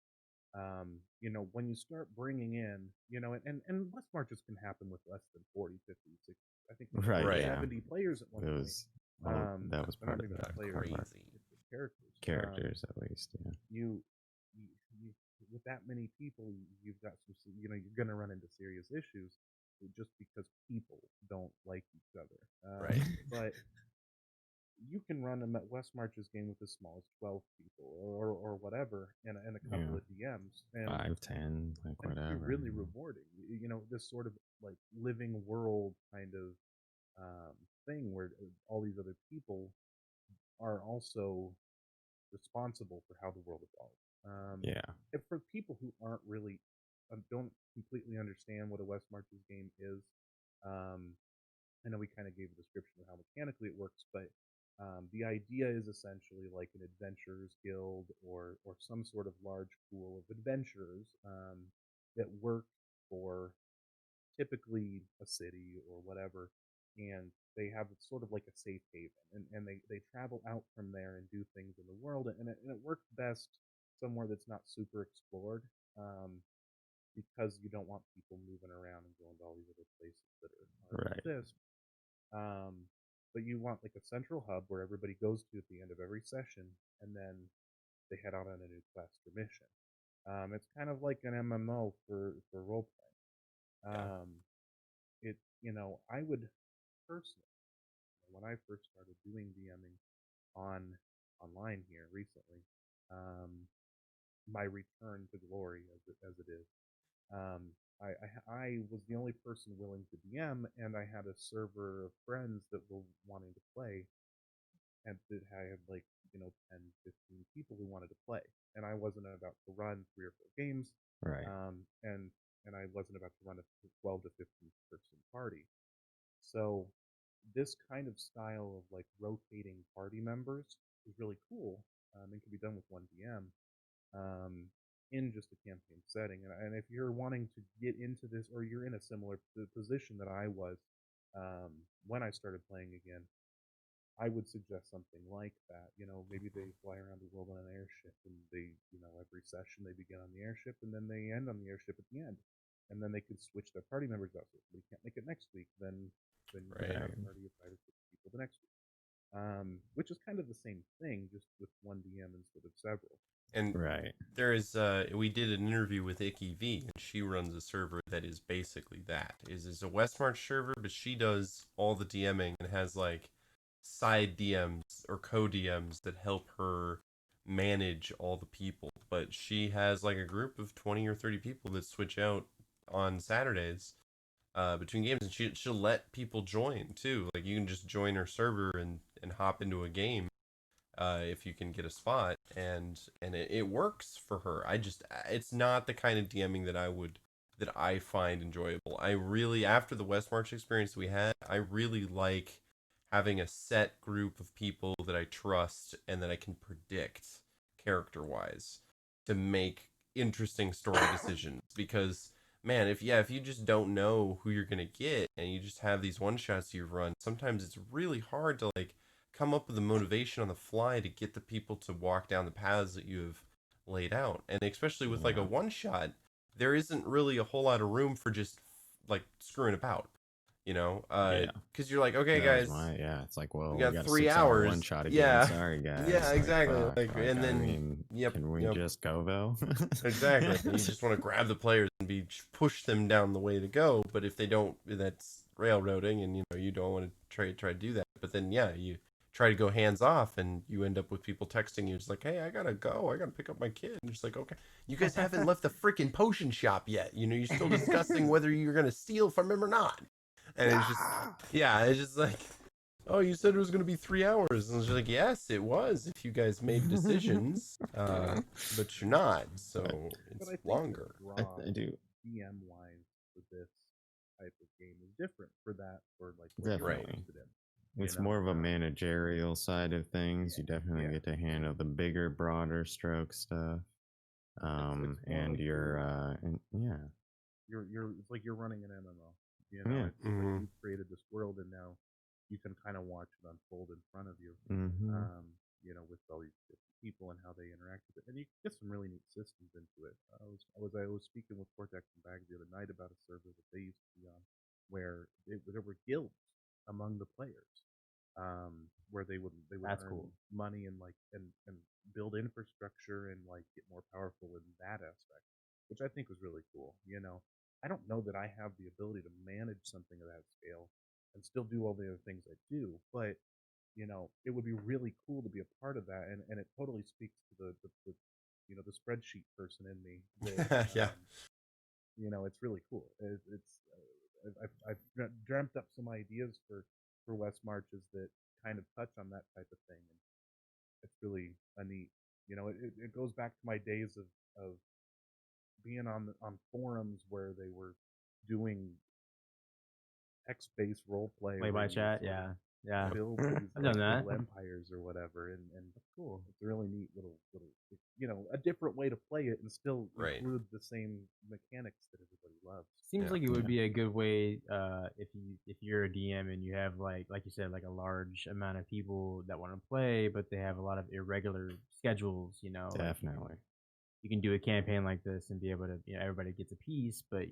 S5: When you start bringing in, and West Marches can happen with less than 40, 50, 60, I think we had
S6: Right, yeah.
S5: 70 players at one
S6: it
S5: point.
S6: was that was
S5: I'm
S6: part
S5: not
S6: of
S5: even
S6: that
S5: players,
S3: Crazy.
S5: it's characters.
S6: characters at least. Yeah.
S5: You with that many people, you've got you're going to run into serious issues just because people don't like each other.
S3: Right.
S5: But you can run a West Marches game with as small as 12 people or whatever, and a couple of DMs. And
S6: 5, 10, like
S5: and
S6: whatever.
S5: it can be really rewarding. This sort of like living world kind of thing where all these other people are also responsible for how the world evolves.
S6: Yeah.
S5: If for people who aren't really don't completely understand what a West Marches game is, I know we kind of gave a description of how mechanically it works, but the idea is essentially like an adventurers guild or some sort of large pool of adventurers that work for typically a city or whatever, and they have sort of like a safe haven, and they travel out from there and do things in the world, and it works best somewhere that's not super explored, because you don't want people moving around and going to all these other places that
S6: Right.
S5: exist. But you want like a central hub where everybody goes to at the end of every session, and then they head out on a new quest or mission. It's kind of like an MMO for role playing. It I would personally, when I first started doing DMing online here recently, um, my return to glory as it is. I was the only person willing to DM, and I had a server of friends that were wanting to play, and that I had 10, 15 people who wanted to play, and I wasn't about to run 3 or 4 games,
S6: Right.
S5: and I wasn't about to run a 12 to 15 person party. So this kind of style of rotating party members is really cool, and can be done with one DM. In just a campaign setting. And if you're wanting to get into this, or you're in a similar position that I was when I started playing again, I would suggest something like that. Maybe they fly around the world on an airship, and every session they begin on the airship, and then they end on the airship at the end. And then they could switch their party members out. So if they can't make it next week, then you can have a party of 5 or 6 people the next week. Which is kind of the same thing, just with one DM instead of several.
S3: And
S6: Right.
S3: there is we did an interview with Icky V, and she runs a server that is basically that. Is a Westmarch server, but she does all the DMing and has side DMs or co-DMs that help her manage all the people. But she has a group of 20 or 30 people that switch out on Saturdays between games, and she'll let people join too. You can just join her server and hop into a game if you can get a spot, and it works for her. It's not the kind of DMing that I find enjoyable. I really, after the West March experience we had, I really like having a set group of people that I trust and that I can predict character wise to make interesting story decisions. Because man, if you just don't know who you're gonna get and you just have these one shots you've run, sometimes it's really hard to come up with the motivation on the fly to get the people to walk down the paths that you have laid out. And especially with a one shot, there isn't really a whole lot of room for just screwing about, because you're okay, guys,
S6: it's well,
S3: we got
S6: got
S3: 3 hours,
S6: one shot again.
S3: yeah,
S6: Sorry guys.
S3: yeah, exactly.
S6: And then can we just go though?
S3: Exactly. You just want to grab the players and push them down the way to go. But if they don't, that's railroading, and you don't want to try to do that. But then you try to go hands off, and you end up with people texting you. It's hey, I gotta go. I gotta pick up my kid. And just okay, you guys haven't left the freaking potion shop yet. You're still discussing whether you're gonna steal from him or not. And it's just, it's just oh, you said it was gonna be 3 hours, and it's just yes, it was. If you guys made decisions, but you're not, so it's longer.
S6: I do.
S5: DM wise for this type of game is different for that, for what
S6: Definitely.
S5: you're interested in.
S6: It's more of a managerial side of things. You definitely get to handle the bigger, broader stroke stuff. And you're
S5: it's like you're running an MMO. It's you created this world, and now you can kind of watch it unfold in front of you. With all these different people and how they interact with it, and you get some really neat systems into it. I was speaking with Cortex and Bag the other night about a server that they used to be on, where there were guilds among the players, where they would
S4: That's
S5: earn
S4: cool.
S5: money and and build infrastructure and get more powerful in that aspect, which I think was really cool. I don't know that I have the ability to manage something of that scale and still do all the other things I do, but it would be really cool to be a part of that, and it totally speaks to the spreadsheet person in me. That,
S3: Yeah.
S5: It's really cool. I've dreamt up some ideas for West Marches that kind of touch on that type of thing, and it's really a neat. It goes back to my days of being on forums where they were doing text-based role play
S4: Play by chat, yeah.
S5: build these
S4: I've done that.
S5: little empires or whatever, and that's cool. It's a really neat little a different way to play it and still include the same mechanics that everybody loves.
S4: Seems like it would be a good way if you're a DM and you have like you said, a large amount of people that want to play, but they have a lot of irregular schedules.
S6: Definitely.
S4: You can do a campaign like this and be able to, everybody gets a piece, but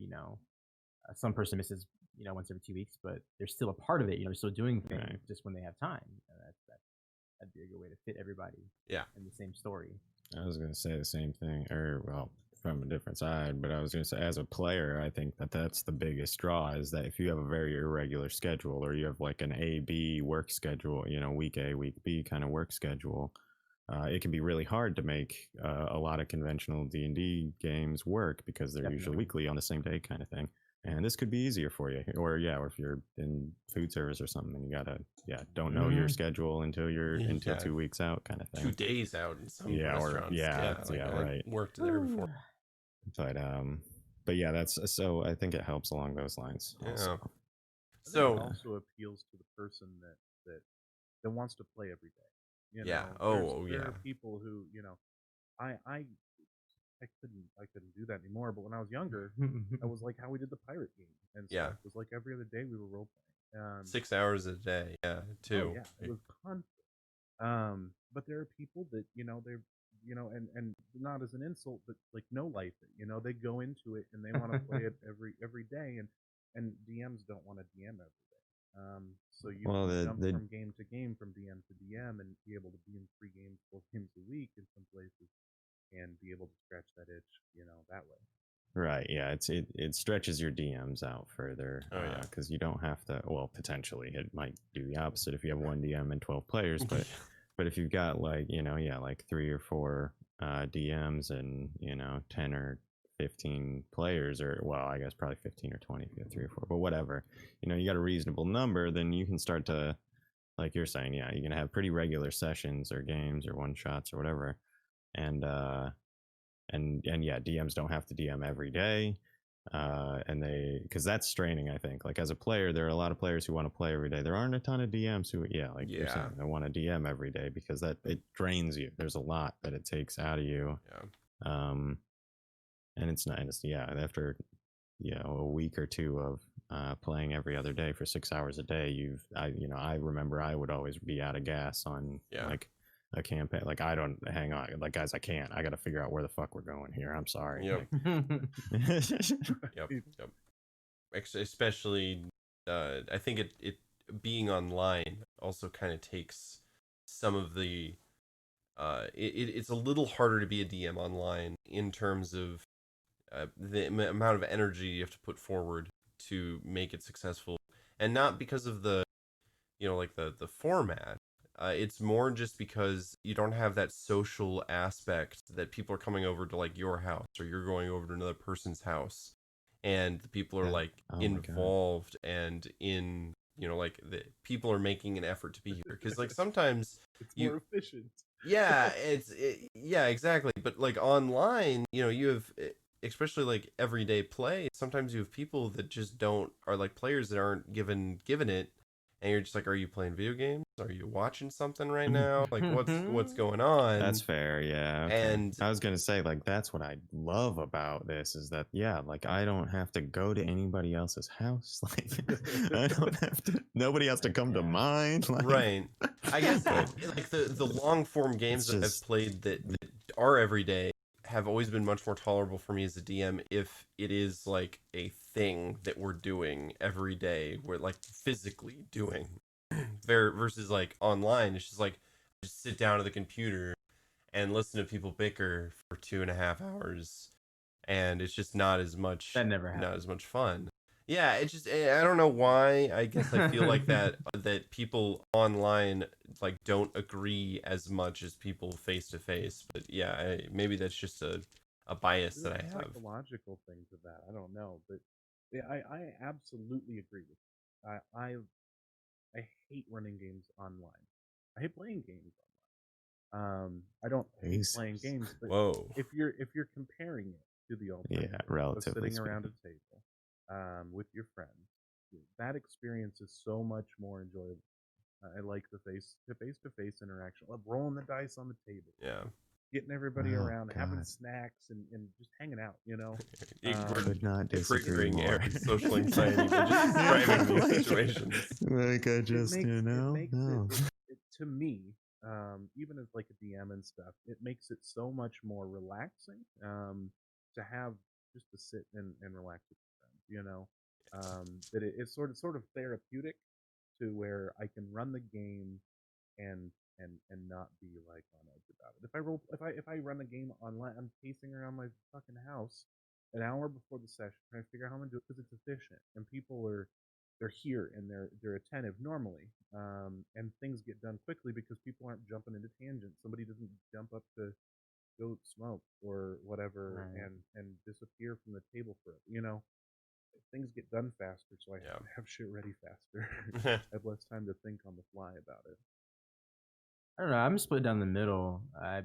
S4: some person misses, once every 2 weeks, but they're still a part of it. They're still doing things just when they have time. That'd be a good way to fit everybody.
S3: Yeah.
S4: In the same story.
S6: I was going to say the same thing, or well, from a different side, but I was going to say, as a player, I think that that's the biggest draw is that if you have a very irregular schedule, or you have like an A-B work schedule, you know, week A, week B kind of work schedule, it can be really hard to make a lot of conventional D&D games work because they're usually weekly on the same day kind of thing. And this could be easier for you, or if you're in food service or something, and you gotta don't know your schedule until 2 weeks out, kind of thing.
S3: 2 days out in some restaurants. I
S6: right.
S3: worked there before.
S6: But yeah, that's so. I think it helps along those lines.
S3: Yeah.
S6: Also.
S3: So
S5: it also appeals to the person that wants to play every day. You
S3: yeah.
S5: know, there are people who, you know, I couldn't do that anymore. But when I was younger, I was like how we did the pirate game and stuff. It was like every other day we were role playing.
S3: 6 hours a day, too.
S5: Oh, yeah, it was constant. But there are people that, you know, they're, you know, and not as an insult, but like no life it. You know, they go into it and they want to play it every day, and DMs don't want to DM every day. So you can jump from game to game, from DM to DM, and be able to be in 3 games, 4 games a week in some places, and be able to scratch that itch, you know, that way.
S6: Right. Yeah. It stretches your DMs out further because you don't have to. Well, potentially it might do the opposite if you have 1 DM and 12 players, but but if you've got like like 3 or 4 DMs and 10 or 15 players, or well, I guess probably 15 or 20 if you have 3 or 4, but whatever, you got a reasonable number, then you can start to, like you're saying, you're gonna have pretty regular sessions or games or one shots or whatever, and DMs don't have to DM every day, and because that's straining. I think, like, as a player, there are a lot of players who want to play every day. There aren't a ton of DMs who you're saying, they want to DM every day because that it drains you. There's a lot that it takes out of you. And it's not after a week or 2 of playing every other day for 6 hours a day, I remember I would always be out of gas on like a campaign. Like, I don't hang on, like, guys, I can't, I got to figure out where the fuck we're going here, I'm sorry.
S3: Yep. Especially I think it being online also kind of takes some of the it's a little harder to be a DM online in terms of the amount of energy you have to put forward to make it successful, and not because of the like the format. It's more just because you don't have that social aspect that people are coming over to like your house, or you're going over to another person's house, and the people are like involved and in like the people are making an effort to be here, because like sometimes
S5: it's more efficient.
S3: Yeah, exactly. But like online, you have, especially like everyday play, sometimes you have people that just are like players that aren't given it, and you're just like, are you playing video games? Are you watching something right now? Like, what's going on?
S6: That's fair, yeah. Okay. And I was gonna say, like, that's what I love about this, is that like, I don't have to go to anybody else's house. Like, I don't have to. Nobody has to come to mine. Like,
S3: right. I guess like the long form games that I've played that are everyday have always been much more tolerable for me as a DM if it is like a thing that we're doing every day, we're like physically doing, versus like online, it's just like just sit down at the computer and listen to people bicker for 2.5 hours, and it's just not as much fun. Yeah, it's just, I don't know why. I guess I feel like that people online like don't agree as much as people face to face. But yeah, maybe that's just a bias that I have.
S5: Psychological thing to that, I don't know, but yeah, I absolutely agree with you. I hate running games online. I hate playing games online. I don't hate playing games, but if you're comparing it to the alternative,
S6: relatively
S5: sitting around a table with your friends, that experience is so much more enjoyable. I like the face-to-face interaction, like rolling the dice on the table, getting everybody around, having snacks, and just hanging out.
S6: Could not disagree more.
S3: Eric's social anxiety by just describing these situations.
S6: Like, I just
S5: it to me, even as like a DM and stuff, it makes it so much more relaxing to have just to sit and relax with your friends. That it's sort of therapeutic, to where I can run the game and and not be like on edge about it. If I run a game online, I'm pacing around my fucking house an hour before the session trying to figure out how I'm gonna do it because it's efficient and people they're here and they're attentive normally, and things get done quickly because people aren't jumping into tangents. Somebody doesn't jump up to go smoke or whatever
S4: Right.
S5: and disappear from the table for it. You know, things get done faster, so I
S3: Yeah.
S5: have shit ready faster. I have less time to think on the fly about it.
S4: I don't know. I'm split down the middle. I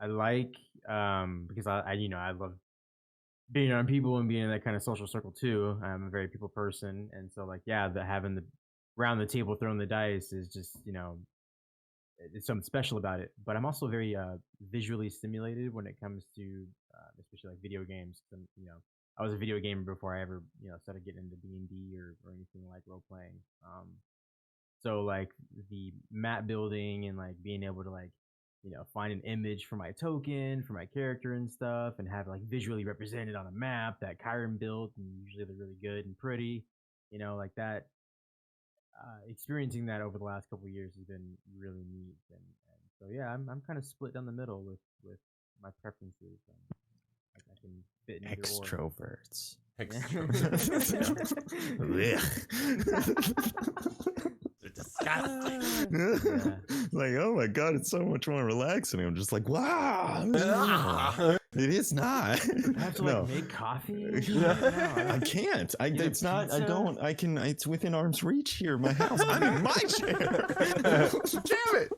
S4: like because I I love being around people and being in that kind of social circle too. I'm a very people person, and so like the having the around the table throwing the dice is just it's something special about it. But I'm also very visually stimulated when it comes to especially like video games. I was a video gamer before I ever started getting into D&D or anything like role playing. So like the map building and like being able to like find an image for my token for my character and stuff and have it like visually represented on a map that Kyron built, and usually they're really good and pretty, like that. Experiencing that over the last couple of years has been really neat, and so I'm kind of split down the middle with my preferences. I can fit in either or.
S6: Extroverts.
S3: They're disgusting.
S4: Yeah.
S6: Like, oh my god, it's so much more relaxing. I'm just like, wow. No, it is not.
S4: I have to like make coffee.
S6: I can't.
S4: Get a
S6: It's not. I
S4: pizza?
S6: don't. I can. It's within arm's reach here. My house. I'm in my chair.
S3: Damn it.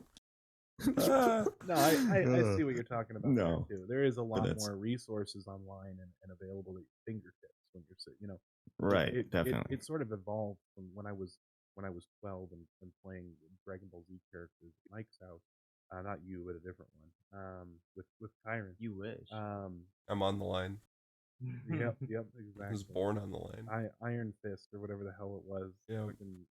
S5: No, I see what you're talking about.
S6: No.
S5: there too. There is a lot
S6: that's-
S5: more resources online and available at your fingertips when you're sitting.
S6: Right.
S5: It
S6: Definitely.
S5: sort of evolved from when I was 12 and playing Dragon Ball Z characters at Mike's house. Not you, but a different one. With Kyron.
S4: You wish.
S3: I'm on the line.
S5: Yep,
S3: I was
S5: exactly.
S3: born on the line.
S5: Iron Fist or whatever the hell it was.
S3: Yeah.
S5: I can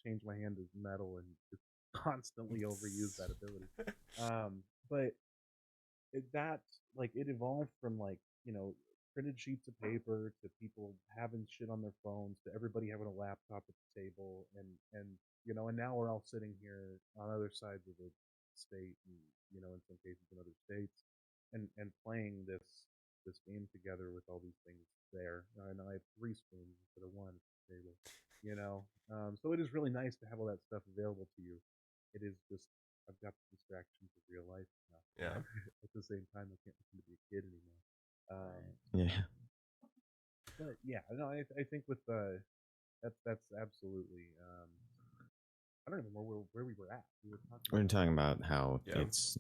S5: change my hand as metal and just constantly overuse that ability. But it evolved from printed sheets of paper to people having shit on their phones to everybody having a laptop at the table and now we're all sitting here on other sides of the state and in some cases in other states and playing this game together with all these things there. And I have 3 screens instead of 1 at the table. So it is really nice to have all that stuff available to you. It is just I've got the distractions of real life now.
S3: Yeah.
S5: At the same time, I can't pretend to be a kid anymore.
S6: Yeah.
S5: But yeah, no, I think with that's absolutely. I don't even know where we were at. We were
S6: We're talking about how
S3: Yeah.
S6: it's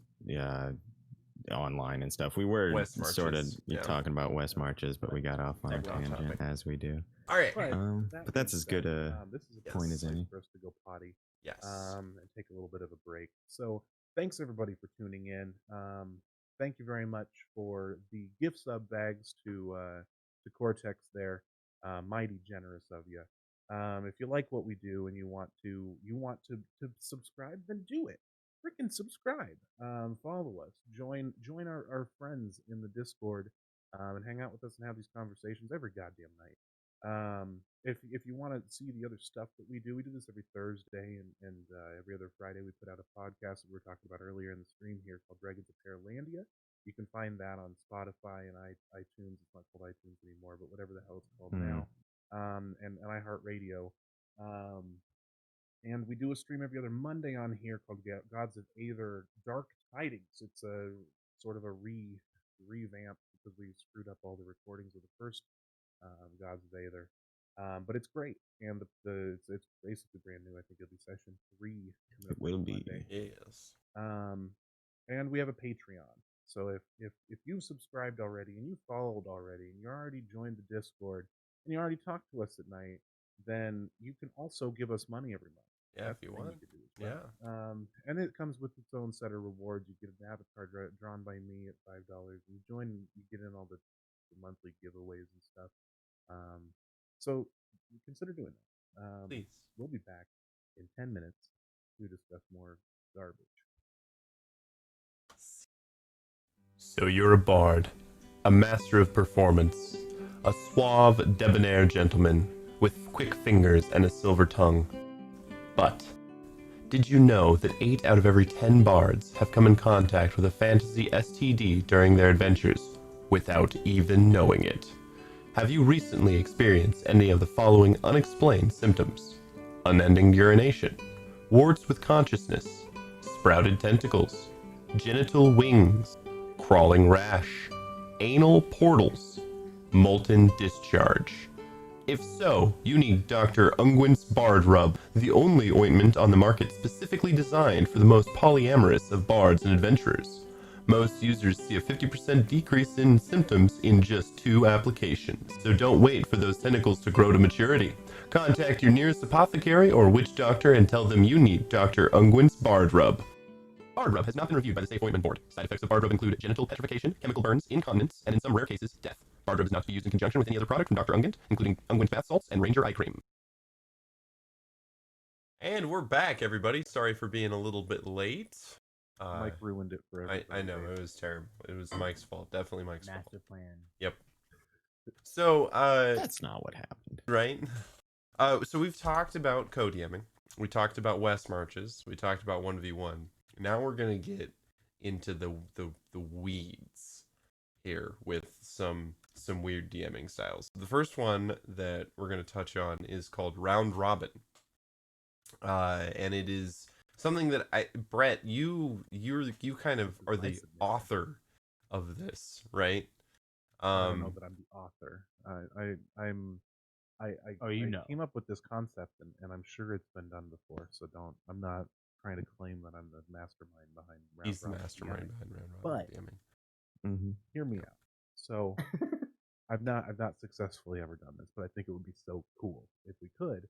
S6: online and stuff. We were
S3: West
S6: sort of
S3: marches, yeah.
S6: talking about West Marches, but we got off on a
S3: Segue off
S6: tangent
S3: topic.
S6: as we do.
S3: All right.
S6: But that's as good a
S5: this is a
S6: point as
S5: place
S6: any.
S5: for us to go potty.
S3: Yes.
S5: And take a little bit of a break. So thanks everybody for tuning in. Thank you very much for the gift sub bags to Cortex there. Mighty generous of you. If you like what we do and you want to subscribe, then do it. Freaking subscribe. Follow us. Join our friends in the Discord and hang out with us and have these conversations every goddamn night. If you want to see the other stuff that we do this every Thursday and every other Friday we put out a podcast that we were talking about earlier in the stream here called Dragons of Pearlandia. You can find that on Spotify and iTunes. It's not called iTunes anymore, but whatever the hell it's called now. And iHeartRadio. And we do a stream every other Monday on here called Gods of Aether Dark Tidings. It's a sort of a revamp because we screwed up all the recordings of the first Gods of Aether. But it's great, and it's basically brand new. I think it'll be session 3.
S6: It will be.
S5: Monday.
S3: Yes.
S5: And we have a Patreon. So if you've subscribed already and you followed already and you already joined the Discord and you already talked to us at night, then you can also give us money every month.
S3: Yeah,
S5: That's
S3: if you
S5: the thing
S3: want.
S5: could do as well.
S3: Yeah.
S5: And it comes with its own set of rewards. You get an avatar drawn by me at $5. You join, you get in all the monthly giveaways and stuff. So consider doing that.
S3: Please.
S5: We'll be back in 10 minutes to discuss more garbage.
S3: So you're a bard, a master of performance, a suave, debonair gentleman with quick fingers and a silver tongue. But Did you know that 8 out of every 10 bards have come in contact with a fantasy STD during their adventures without even knowing it? Have you recently experienced any of the following unexplained symptoms? Unending urination, warts with consciousness, sprouted tentacles, genital wings, crawling rash, anal portals, molten discharge? If so, you need Dr. Ungwin's Bard Rub, the only ointment on the market specifically designed for the most polyamorous of bards and adventurers. Most users see a 50% decrease in symptoms in just 2 applications, so don't wait for those tentacles to grow to maturity. Contact your nearest apothecary or witch doctor and tell them you need Dr. Ungwin's Bard Rub. Bard Rub has not been reviewed by the Safe Ointment Board. Side effects of Bard Rub include genital petrification, chemical burns, incontinence, and in some rare cases, death. Bard Rub is not to be used in conjunction with any other product from Dr. Ungwint, including Ungwint bath salts and Ranger eye cream. And we're back, everybody. Sorry for being a little bit late.
S5: Mike ruined it for everybody.
S3: I know, it was terrible. It was Mike's fault. Definitely Mike's fault.
S4: Master plan.
S3: Yep. So,
S6: That's not what happened.
S3: right? So we've talked about co-DMing. We talked about West Marches. We talked about 1v1. Now we're going to get into the weeds here with some weird DMing styles. The first one that we're going to touch on is called Round Robin. And it is something that Brett, you kind of are the author of this, right?
S5: I don't know that I'm the author. I came up with this concept, and I'm sure it's been done before. So I'm not trying to claim that I'm the mastermind behind Round
S3: He's the
S5: Robin
S3: mastermind
S5: DMing.
S3: behind Round Robin DMing.
S6: Mm-hmm.
S5: Hear me out. So I've not successfully ever done this, but I think it would be so cool if we could.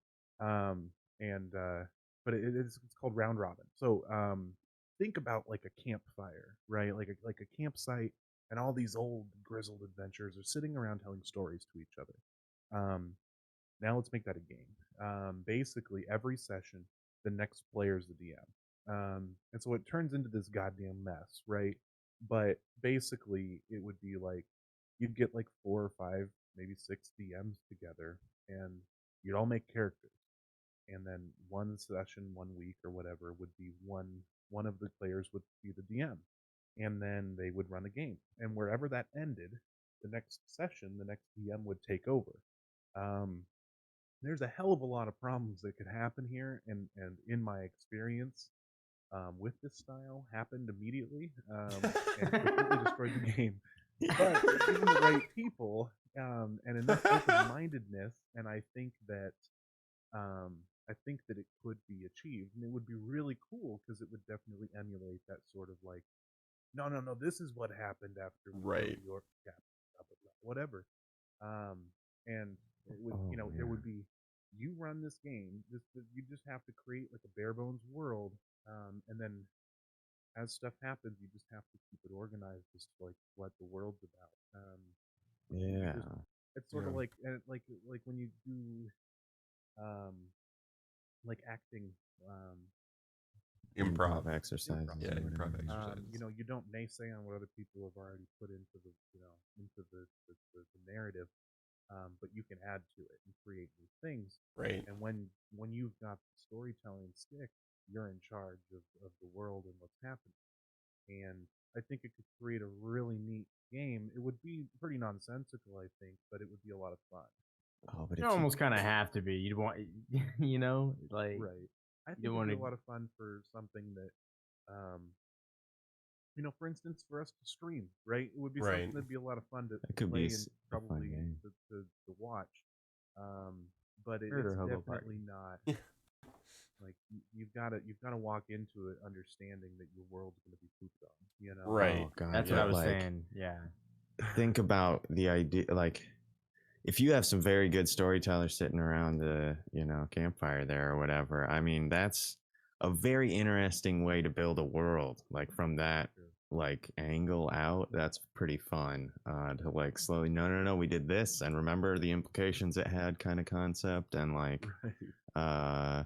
S5: But it's called Round Robin. So think about like a campfire, right? Like a campsite, and all these old grizzled adventurers are sitting around telling stories to each other. Now let's make that a game. Basically, every session, the next player is the DM. And so it turns into this goddamn mess, right? But basically, it would be like you'd get like 4 or 5, maybe 6 DMs together, and you'd all make characters. And then one session, 1 week or whatever, would be one of the players would be the DM, and then they would run a game. And wherever that ended, the next session, the next DM would take over. There's a hell of a lot of problems that could happen here, and in my experience with this style, happened immediately and completely destroyed the game. But given the right people and enough open-mindedness, and I think that it could be achieved, and it would be really cool because it would definitely emulate that sort of like, no, this is what happened after
S3: Right.
S5: York, whatever. And it would, there would be, you run this game. You just have to create like a bare bones world, and then as stuff happens, you just have to keep it organized, just like what the world's about.
S6: Yeah.
S5: It's sort of like when you do like acting
S3: Improv
S6: exercises.
S3: Yeah, improv exercises.
S5: you don't naysay on what other people have already put into the narrative, but you can add to it and create new things.
S3: Right.
S5: And when you've got the storytelling stick, you're in charge of the world and what's happening. And I think it could create a really neat game. It would be pretty nonsensical, I think, but it would be a lot of fun.
S6: Oh, but
S4: You almost kind of have to be. You'd want, like
S5: Right. I think
S4: you
S5: it'd
S4: wanna-
S5: be a lot of fun for something that, for instance, for us to stream, right? It would be
S3: Right.
S5: something that'd be a lot of fun to
S6: It could
S5: play
S6: be
S5: and
S6: a fun
S5: probably
S6: game.
S5: to watch. But
S4: Or
S5: it's
S4: a hobo
S5: definitely not like you've got to walk into it understanding that your world's going to be pooped on.
S3: Right.
S6: Oh, God,
S4: that's
S6: yeah,
S4: what I was
S6: like,
S4: saying. Yeah.
S6: Think about the idea, like, if you have some very good storytellers sitting around the campfire there or whatever, I mean, that's a very interesting way to build a world, like from that like angle out. That's pretty fun to like slowly, no, we did this, and remember the implications it had, kind of concept, and like
S5: Right.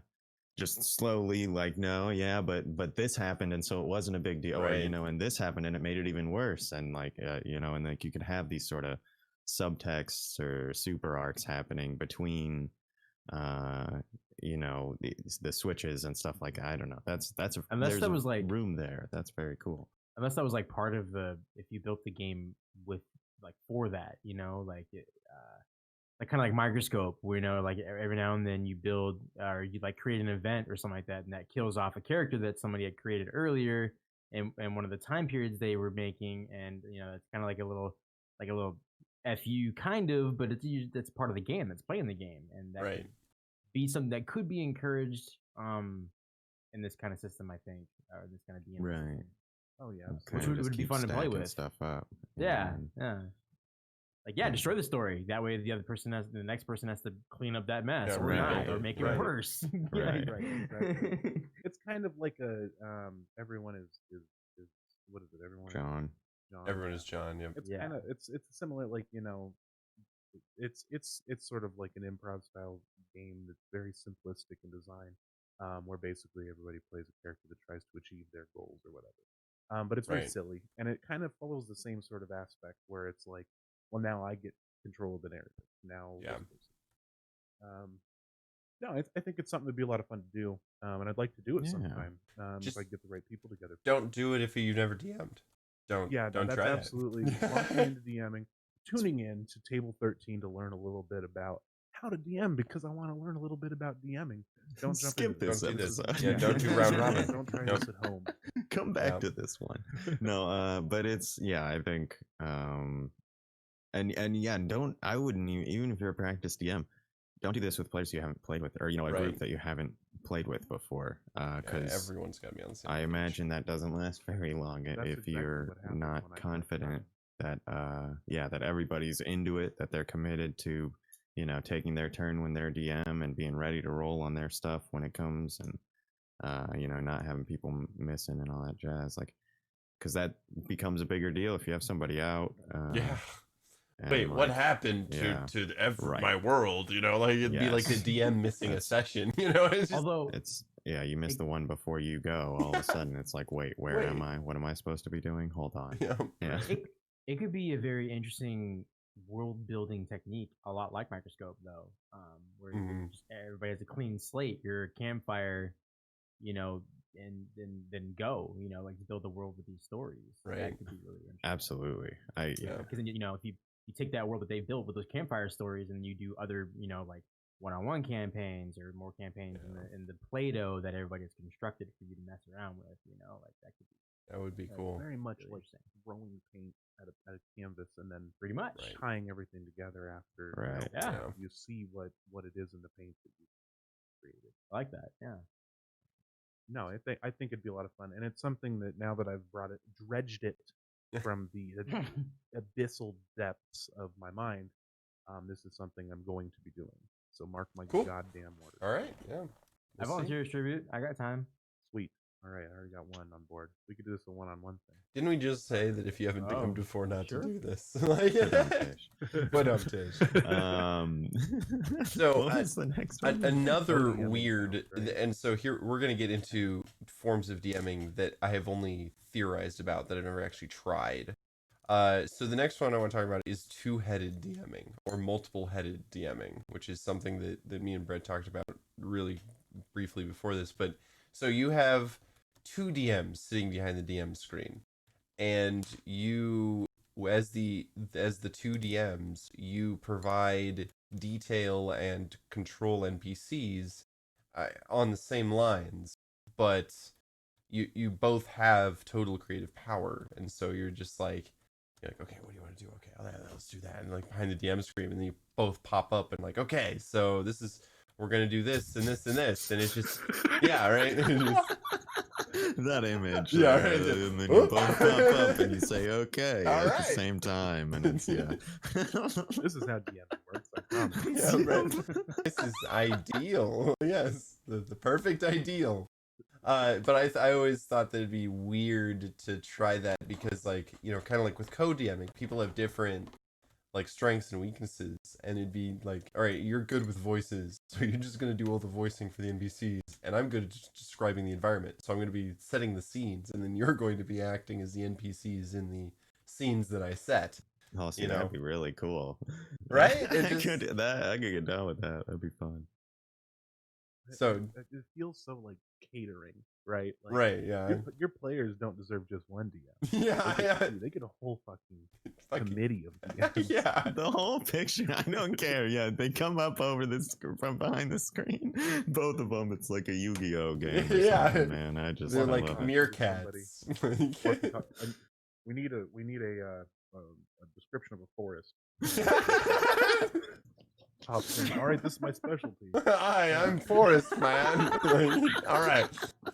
S6: just slowly like, no, yeah, but this happened, and so it wasn't a big deal,
S3: Right.
S6: or and this happened and it made it even worse, and like and like you could have these sort of subtexts or super arcs happening between you know, the switches and stuff like that. I don't know.
S4: Unless
S6: there's
S4: that was like
S6: room there. That's very cool.
S4: unless that was like part of the if you built the game with like for that, you know, like kind of like microscope, where like every now and then you build or you like create an event or something like that, and that kills off a character that somebody had created earlier, and one of the time periods they were making, and it's kind of like a little fu kind of, but that's part of the game that's playing the game, and that
S3: Right.
S4: could be something that could be encouraged in this kind of system, I think, or this kind of DM
S6: Right.
S4: system.
S5: Oh yeah,
S4: Which would be fun to play with.
S6: Stuff up.
S4: Yeah, yeah. Like destroy the story. That way, the next person has to clean up that mess,
S3: Yeah,
S4: or
S3: rebuild
S4: or
S3: it.
S4: make it
S3: Right.
S4: worse.
S6: Right.
S5: Right, exactly. It's kind of like a everyone is what is it? Everyone is
S6: John.
S3: Everyone is John. Yep.
S5: It's
S4: Yeah.
S5: kind of it's similar, like it's sort of like an improv style game that's very simplistic in design, where basically everybody plays a character that tries to achieve their goals or whatever. But it's very
S3: Right.
S5: silly, and it kind of follows the same sort of aspect where it's like, well, now I get control of the narrative. Now,
S3: Yeah.
S5: this person. No, I think it's something that'd be a lot of fun to do, and I'd like to do it
S6: Yeah.
S5: sometime
S3: Just
S5: if I get the right people together.
S3: Don't do it if you've never DM'd. Don't.
S5: Yeah,
S3: Don't
S5: that's
S3: try
S5: absolutely
S3: that.
S5: launching into DMing, tuning in to Table 13 to learn a little bit about how to DM because I want to learn a little bit about DMing. Don't jump
S6: Skip
S5: into
S6: this
S3: Don't do this.
S6: episode.
S3: Yeah, don't do round robin.
S5: Don't try
S3: Nope.
S5: this at home.
S6: Come back
S3: Yeah.
S6: to this one. No, but it's I think and yeah, I wouldn't even if you're a practice DM, don't do this with players you haven't played with, or a
S3: Right.
S6: group that you haven't played with before,
S3: Yeah,
S6: because
S3: everyone's got to be on the same
S6: I
S3: page.
S6: imagine that doesn't last very long
S5: That's
S6: if
S5: exactly
S6: you're
S5: what happens
S6: not
S5: when I
S6: confident that that everybody's into it, that they're committed to taking their turn when they're DM and being ready to roll on their stuff when it comes, and not having people missing and all that jazz, like, because that becomes a bigger deal if you have somebody out.
S3: Yeah.
S6: and,
S3: Wait, what
S6: like,
S3: happened to
S6: yeah.
S3: Right.
S6: Right.
S3: my world? Like it'd be like the
S6: Yes.
S3: DM missing a
S6: That's-
S3: session. It's just,
S4: Although
S6: It's you miss the one before you go. All of a sudden, it's like, wait, where am
S3: Wait.
S6: I? What am I supposed to be doing? Hold on.
S3: yeah.
S6: Yeah.
S4: it could be a very interesting world building technique, a lot like microscope, though, where
S3: Mhm.
S4: just everybody has a clean slate. You're a campfire, and then go, like to build the world with these stories.
S3: Right.
S4: That could be really interesting.
S6: Absolutely.
S3: Yeah.
S4: Because then if you take that world that they built with those campfire stories, and you do other like one-on-one campaigns or more campaigns in the Play-Doh that everybody has constructed for you to mess around with, like that could be
S3: That would be cool.
S5: Very much
S4: really
S5: like
S4: interesting.
S5: throwing paint at a canvas and then
S4: Pretty much.
S3: Right.
S5: tying everything together after
S6: Right.
S4: Yeah.
S5: you see what it is in the paint that you created.
S4: I like that. Yeah.
S5: No, I think it'd be a lot of fun, and it's something that now that I've dredged it from the abyssal depths of my mind, this is something I'm going to be doing. So mark my
S3: Cool.
S5: goddamn words.
S3: All right. Yeah.
S4: I
S3: We'll see.
S4: volunteer to distribute. I got time.
S5: Sweet. All right, I already got one on board. We could do this a one-on-one thing.
S3: Didn't we just say that if you haven't
S4: Oh,
S3: DM'd before, not
S4: sure.
S3: to do this? Like, what up, Tish? So,
S6: what is the next one?
S3: Another
S5: Totally
S3: weird,
S5: right.
S3: and so here we're going to get into forms of DMing that I have only theorized about, that I've never actually tried. So the next one I want to talk about is two-headed DMing, or multiple-headed DMing, which is something that me and Brett talked about really briefly before this. But so you have two DMs sitting behind the DM screen, and you, as the two DMs, you provide detail and control NPCs on the same lines, but you both have total creative power, and so you're like, okay, what do you want to do? Okay, let's do that. And like behind the DM screen, and then you both pop up and like, okay, so we're gonna do this and this and this, and it's just yeah, right.
S6: That image.
S3: Yeah, right.
S6: And then you both pop up and you say okay
S3: All
S6: at
S3: right.
S6: the same time, and it's
S5: This is how DMing works. I promise.
S3: Yeah, right. This is ideal. Yes, the perfect ideal. But I always thought that it'd be weird to try that because, like, kind of like with co-DMing, people have different like strengths and weaknesses, and it'd be like, all right, you're good with voices, so you're just gonna do all the voicing for the NPCs, and I'm good at just describing the environment, so I'm gonna be setting the scenes, and then you're going to be acting as the NPCs in the scenes that I set.
S6: Oh, see, that'd be really cool.
S3: Right?
S6: I could get down with that. That'd be fun.
S3: So
S5: it feels so like catering, right? Like
S3: right, yeah,
S5: your players don't deserve just one DM.
S3: yeah,
S5: They
S3: yeah.
S5: get two. They get a whole fucking
S3: Fucking-
S5: committee of DMs.
S3: yeah.
S6: The whole picture, I don't care. Yeah, they come up over this from behind the screen. Both of them, it's like a Yu-Gi-Oh game. Or
S3: Yeah.
S6: something, man. I just
S3: They're
S6: I
S3: like
S6: love it.
S3: meerkats.
S5: We need a description of a forest. All right, this is my specialty.
S3: Hi, I'm Forest Man. All right,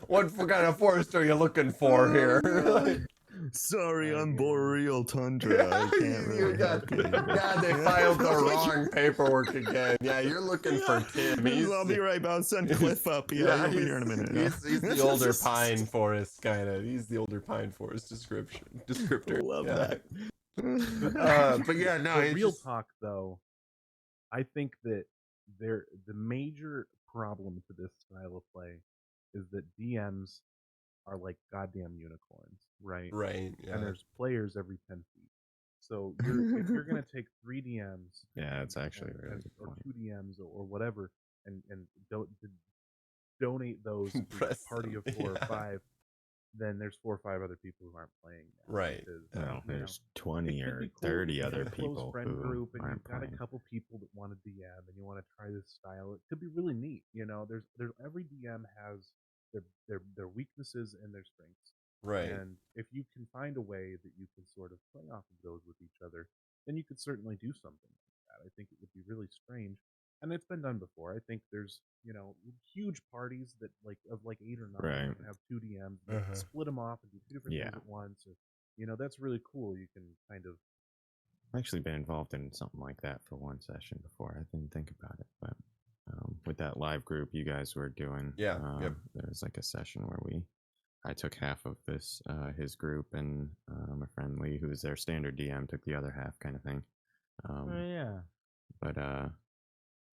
S3: what kind of forest are you looking for here?
S6: Sorry, I'm Boreal Tundra. I can't
S3: You
S6: really
S3: got,
S6: help you.
S3: God, they filed the wrong paperwork again. Yeah, you're looking for Tim.
S6: I'll be right back. I'll send Cliff up. Yeah, he'll be here in a minute.
S3: He's the older pine forest kind of. He's the older pine forest descriptor.
S6: Love
S3: yeah.
S6: that.
S3: But yeah, no, it's
S5: real
S3: just,
S5: talk though, I think that the major problem to this style of play is that DMs are like goddamn unicorns, right?
S3: right. Yeah.
S5: And there's players every 10 feet. So if you're gonna take 3 DMs,
S6: Yeah, it's actually a really good
S5: or
S6: point.
S5: 2 DMs or whatever, and donate those to a
S3: Press
S5: party
S3: them,
S5: of 4
S3: yeah.
S5: or 5, then there's 4 or 5 other people who aren't playing that.
S3: Right.
S5: Because,
S6: Well,
S5: you know,
S6: there's 20
S5: it could
S6: or
S5: be cool
S6: 30
S5: if you
S6: other
S5: have a close
S6: people
S5: friend
S6: who
S5: group and
S6: aren't
S5: you've got
S6: playing.
S5: a couple people that want to DM and you want to try this style. It could be really neat. You know, there's every DM has their weaknesses and their strengths.
S3: Right.
S5: And if you can find a way that you can sort of play off of those with each other, then you could certainly do something like that. I think it would be really strange. And it's been done before. I think there's, you know, huge parties that of 8 or 9
S6: Right.
S5: that have 2 DMs, that split them off and do 2 different
S6: Yeah.
S5: things at once. Or, you know, that's really cool. You can kind of
S6: I've actually been involved in something like that for one session before. I didn't think about it, but with that live group you guys were doing,
S3: Yeah, yep.
S6: there was like a session where I took half of this his group, and my friend Lee, who's their standard DM, took the other half, kind of thing.
S4: Oh yeah.
S6: But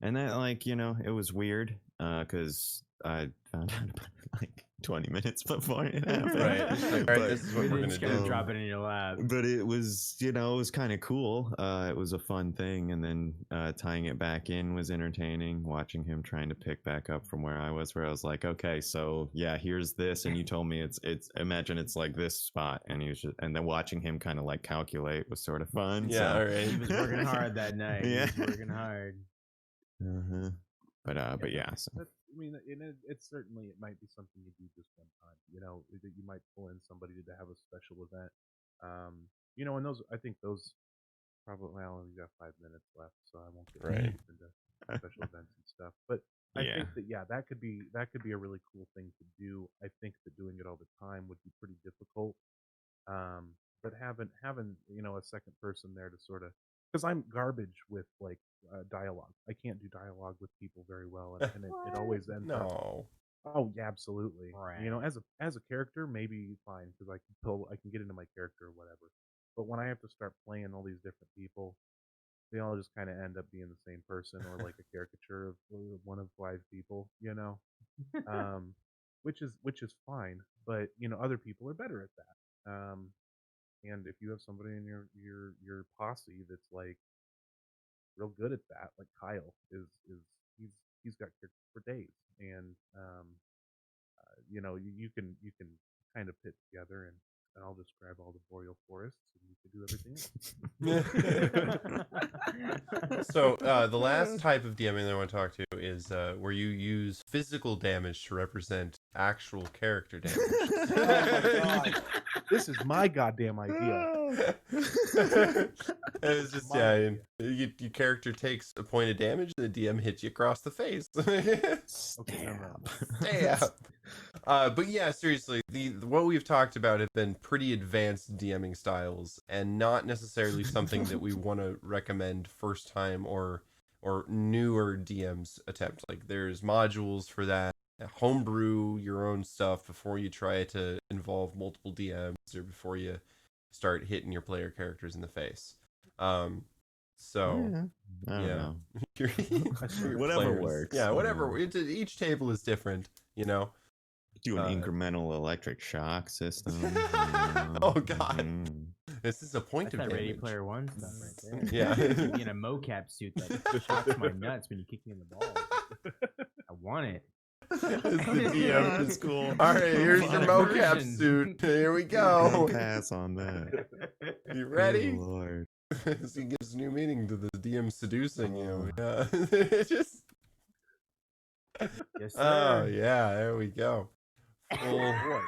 S6: and that, like, you know, it was weird because I found out about it like 20 minutes before it happened.
S3: Right. It's like, all right,
S6: But-
S3: this is what we're gonna
S4: Just gonna
S3: do.
S4: drop it in your lap.
S6: But it was, you know, it was kind of cool. It was a fun thing, and then tying it back in was entertaining. Watching him trying to pick back up from where I was like, okay, so yeah, here's this, and you told me it's imagine it's like this spot, and he was just, and then watching him kind of like calculate was sort of fun.
S3: Yeah.
S6: so.
S3: All right.
S4: He was working hard that night.
S6: Yeah.
S4: He was working hard.
S6: Uh-huh. But yeah, so.
S5: I mean, it's certainly, it might be something you do just one time. You know, that you might pull in somebody to have a special event. You know, and those, I think those probably, well, we got 5 minutes left, so I won't get
S3: Right.
S5: into special events and stuff. But I
S6: Yeah.
S5: think that that could be a really cool thing to do. I think that doing it all the time would be pretty difficult. But having you know, a second person there to sort of, because I'm garbage with like dialogue. I can't do dialogue with people very well, and it always ends up.
S3: No.
S5: Oh yeah, absolutely. You know,
S4: Right.
S5: as a character, maybe fine because I can get into my character or whatever. But when I have to start playing all these different people, they all just kind of end up being the same person or like a caricature of one of 5 people. You know, which is fine. But you know, other people are better at that. And if you have somebody in your posse that's like real good at that, like Kyle is he's got characters for days, and you know, you can kind of pit together, and I'll describe all the boreal forests, and you can do everything else.
S3: So the last type of DMing that I want to talk to is where you use physical damage to represent actual character damage.
S5: Oh my God. This is my goddamn idea.
S3: It's just
S5: My
S3: yeah, your character takes a point of damage, and the DM hits you across the face.
S5: Okay, no.
S3: Yeah. But yeah, seriously, what we've talked about have been pretty advanced DMing styles, and not necessarily something that we want to recommend first time or newer DMs attempt. Like, there's modules for that. Homebrew your own stuff before you try to involve multiple DMs or before you start hitting your player characters in the face. So
S6: I don't know.
S3: your
S6: Whatever
S3: players-
S6: works.
S3: Yeah, whatever. Each table is different, you know.
S6: Do an
S3: Uh,
S6: incremental electric shock system.
S3: Oh, God.
S6: Mhm.
S3: This is a point
S4: That's
S3: of
S4: that Ready
S3: damage.
S4: Player One stuff right there.
S3: Yeah.
S4: You be in a mocap suit that shocks my nuts when you kick me in the balls. I want it.
S3: As the DM.
S6: That's cool.
S3: All right, here's your
S4: Fun
S3: mocap
S4: version.
S3: suit. Here we
S6: I'll
S3: go.
S6: pass on that.
S3: You
S6: Good
S3: ready?
S6: Lord.
S3: So he gives new meaning to the DM seducing you.
S6: Oh.
S3: Yeah. Just.
S4: Yes,
S3: Oh
S4: sir.
S3: yeah, there we go. Full.
S5: Boy.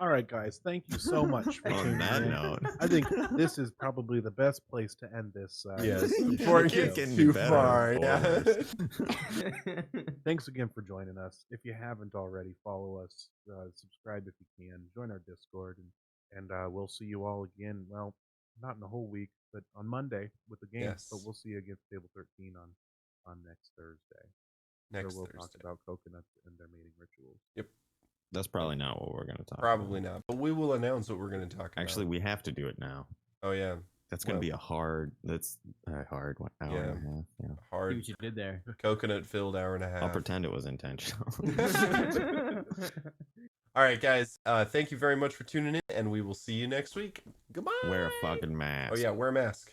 S5: All right, guys. Thank you so much for
S6: On
S5: tuning
S6: that
S5: in.
S6: note,
S5: I think this is probably the best place to end this.
S3: Yes,
S5: this
S3: before it
S5: video.
S3: gets
S6: Can't get
S3: too
S6: any better
S3: far.
S6: or
S3: Yeah.
S6: worse.
S5: Thanks again for joining us. If you haven't already, follow us, subscribe if you can, join our Discord, and we'll see you all again. Well, not in a whole week, but on Monday with the game.
S3: Yes.
S5: But we'll see you against Table 13 on next Thursday.
S3: Next
S5: where we'll talk
S3: Thursday.
S5: about coconuts and their mating rituals.
S3: Yep.
S6: That's probably not what we're going to talk
S3: Probably
S6: about.
S3: not, but we will announce what we're going to talk about.
S6: Actually, we have to do it now.
S3: Oh yeah.
S6: That's going to
S3: Well,
S6: be a hard, that's a hard 1 hour and a half. Yeah.
S4: See
S3: hard
S4: what you did there.
S3: coconut filled hour and a half.
S6: I'll pretend it was intentional.
S3: All right, guys. Thank you very much for tuning in, and we will see you next week. Goodbye.
S6: Wear a fucking mask.
S3: Oh yeah, wear a mask.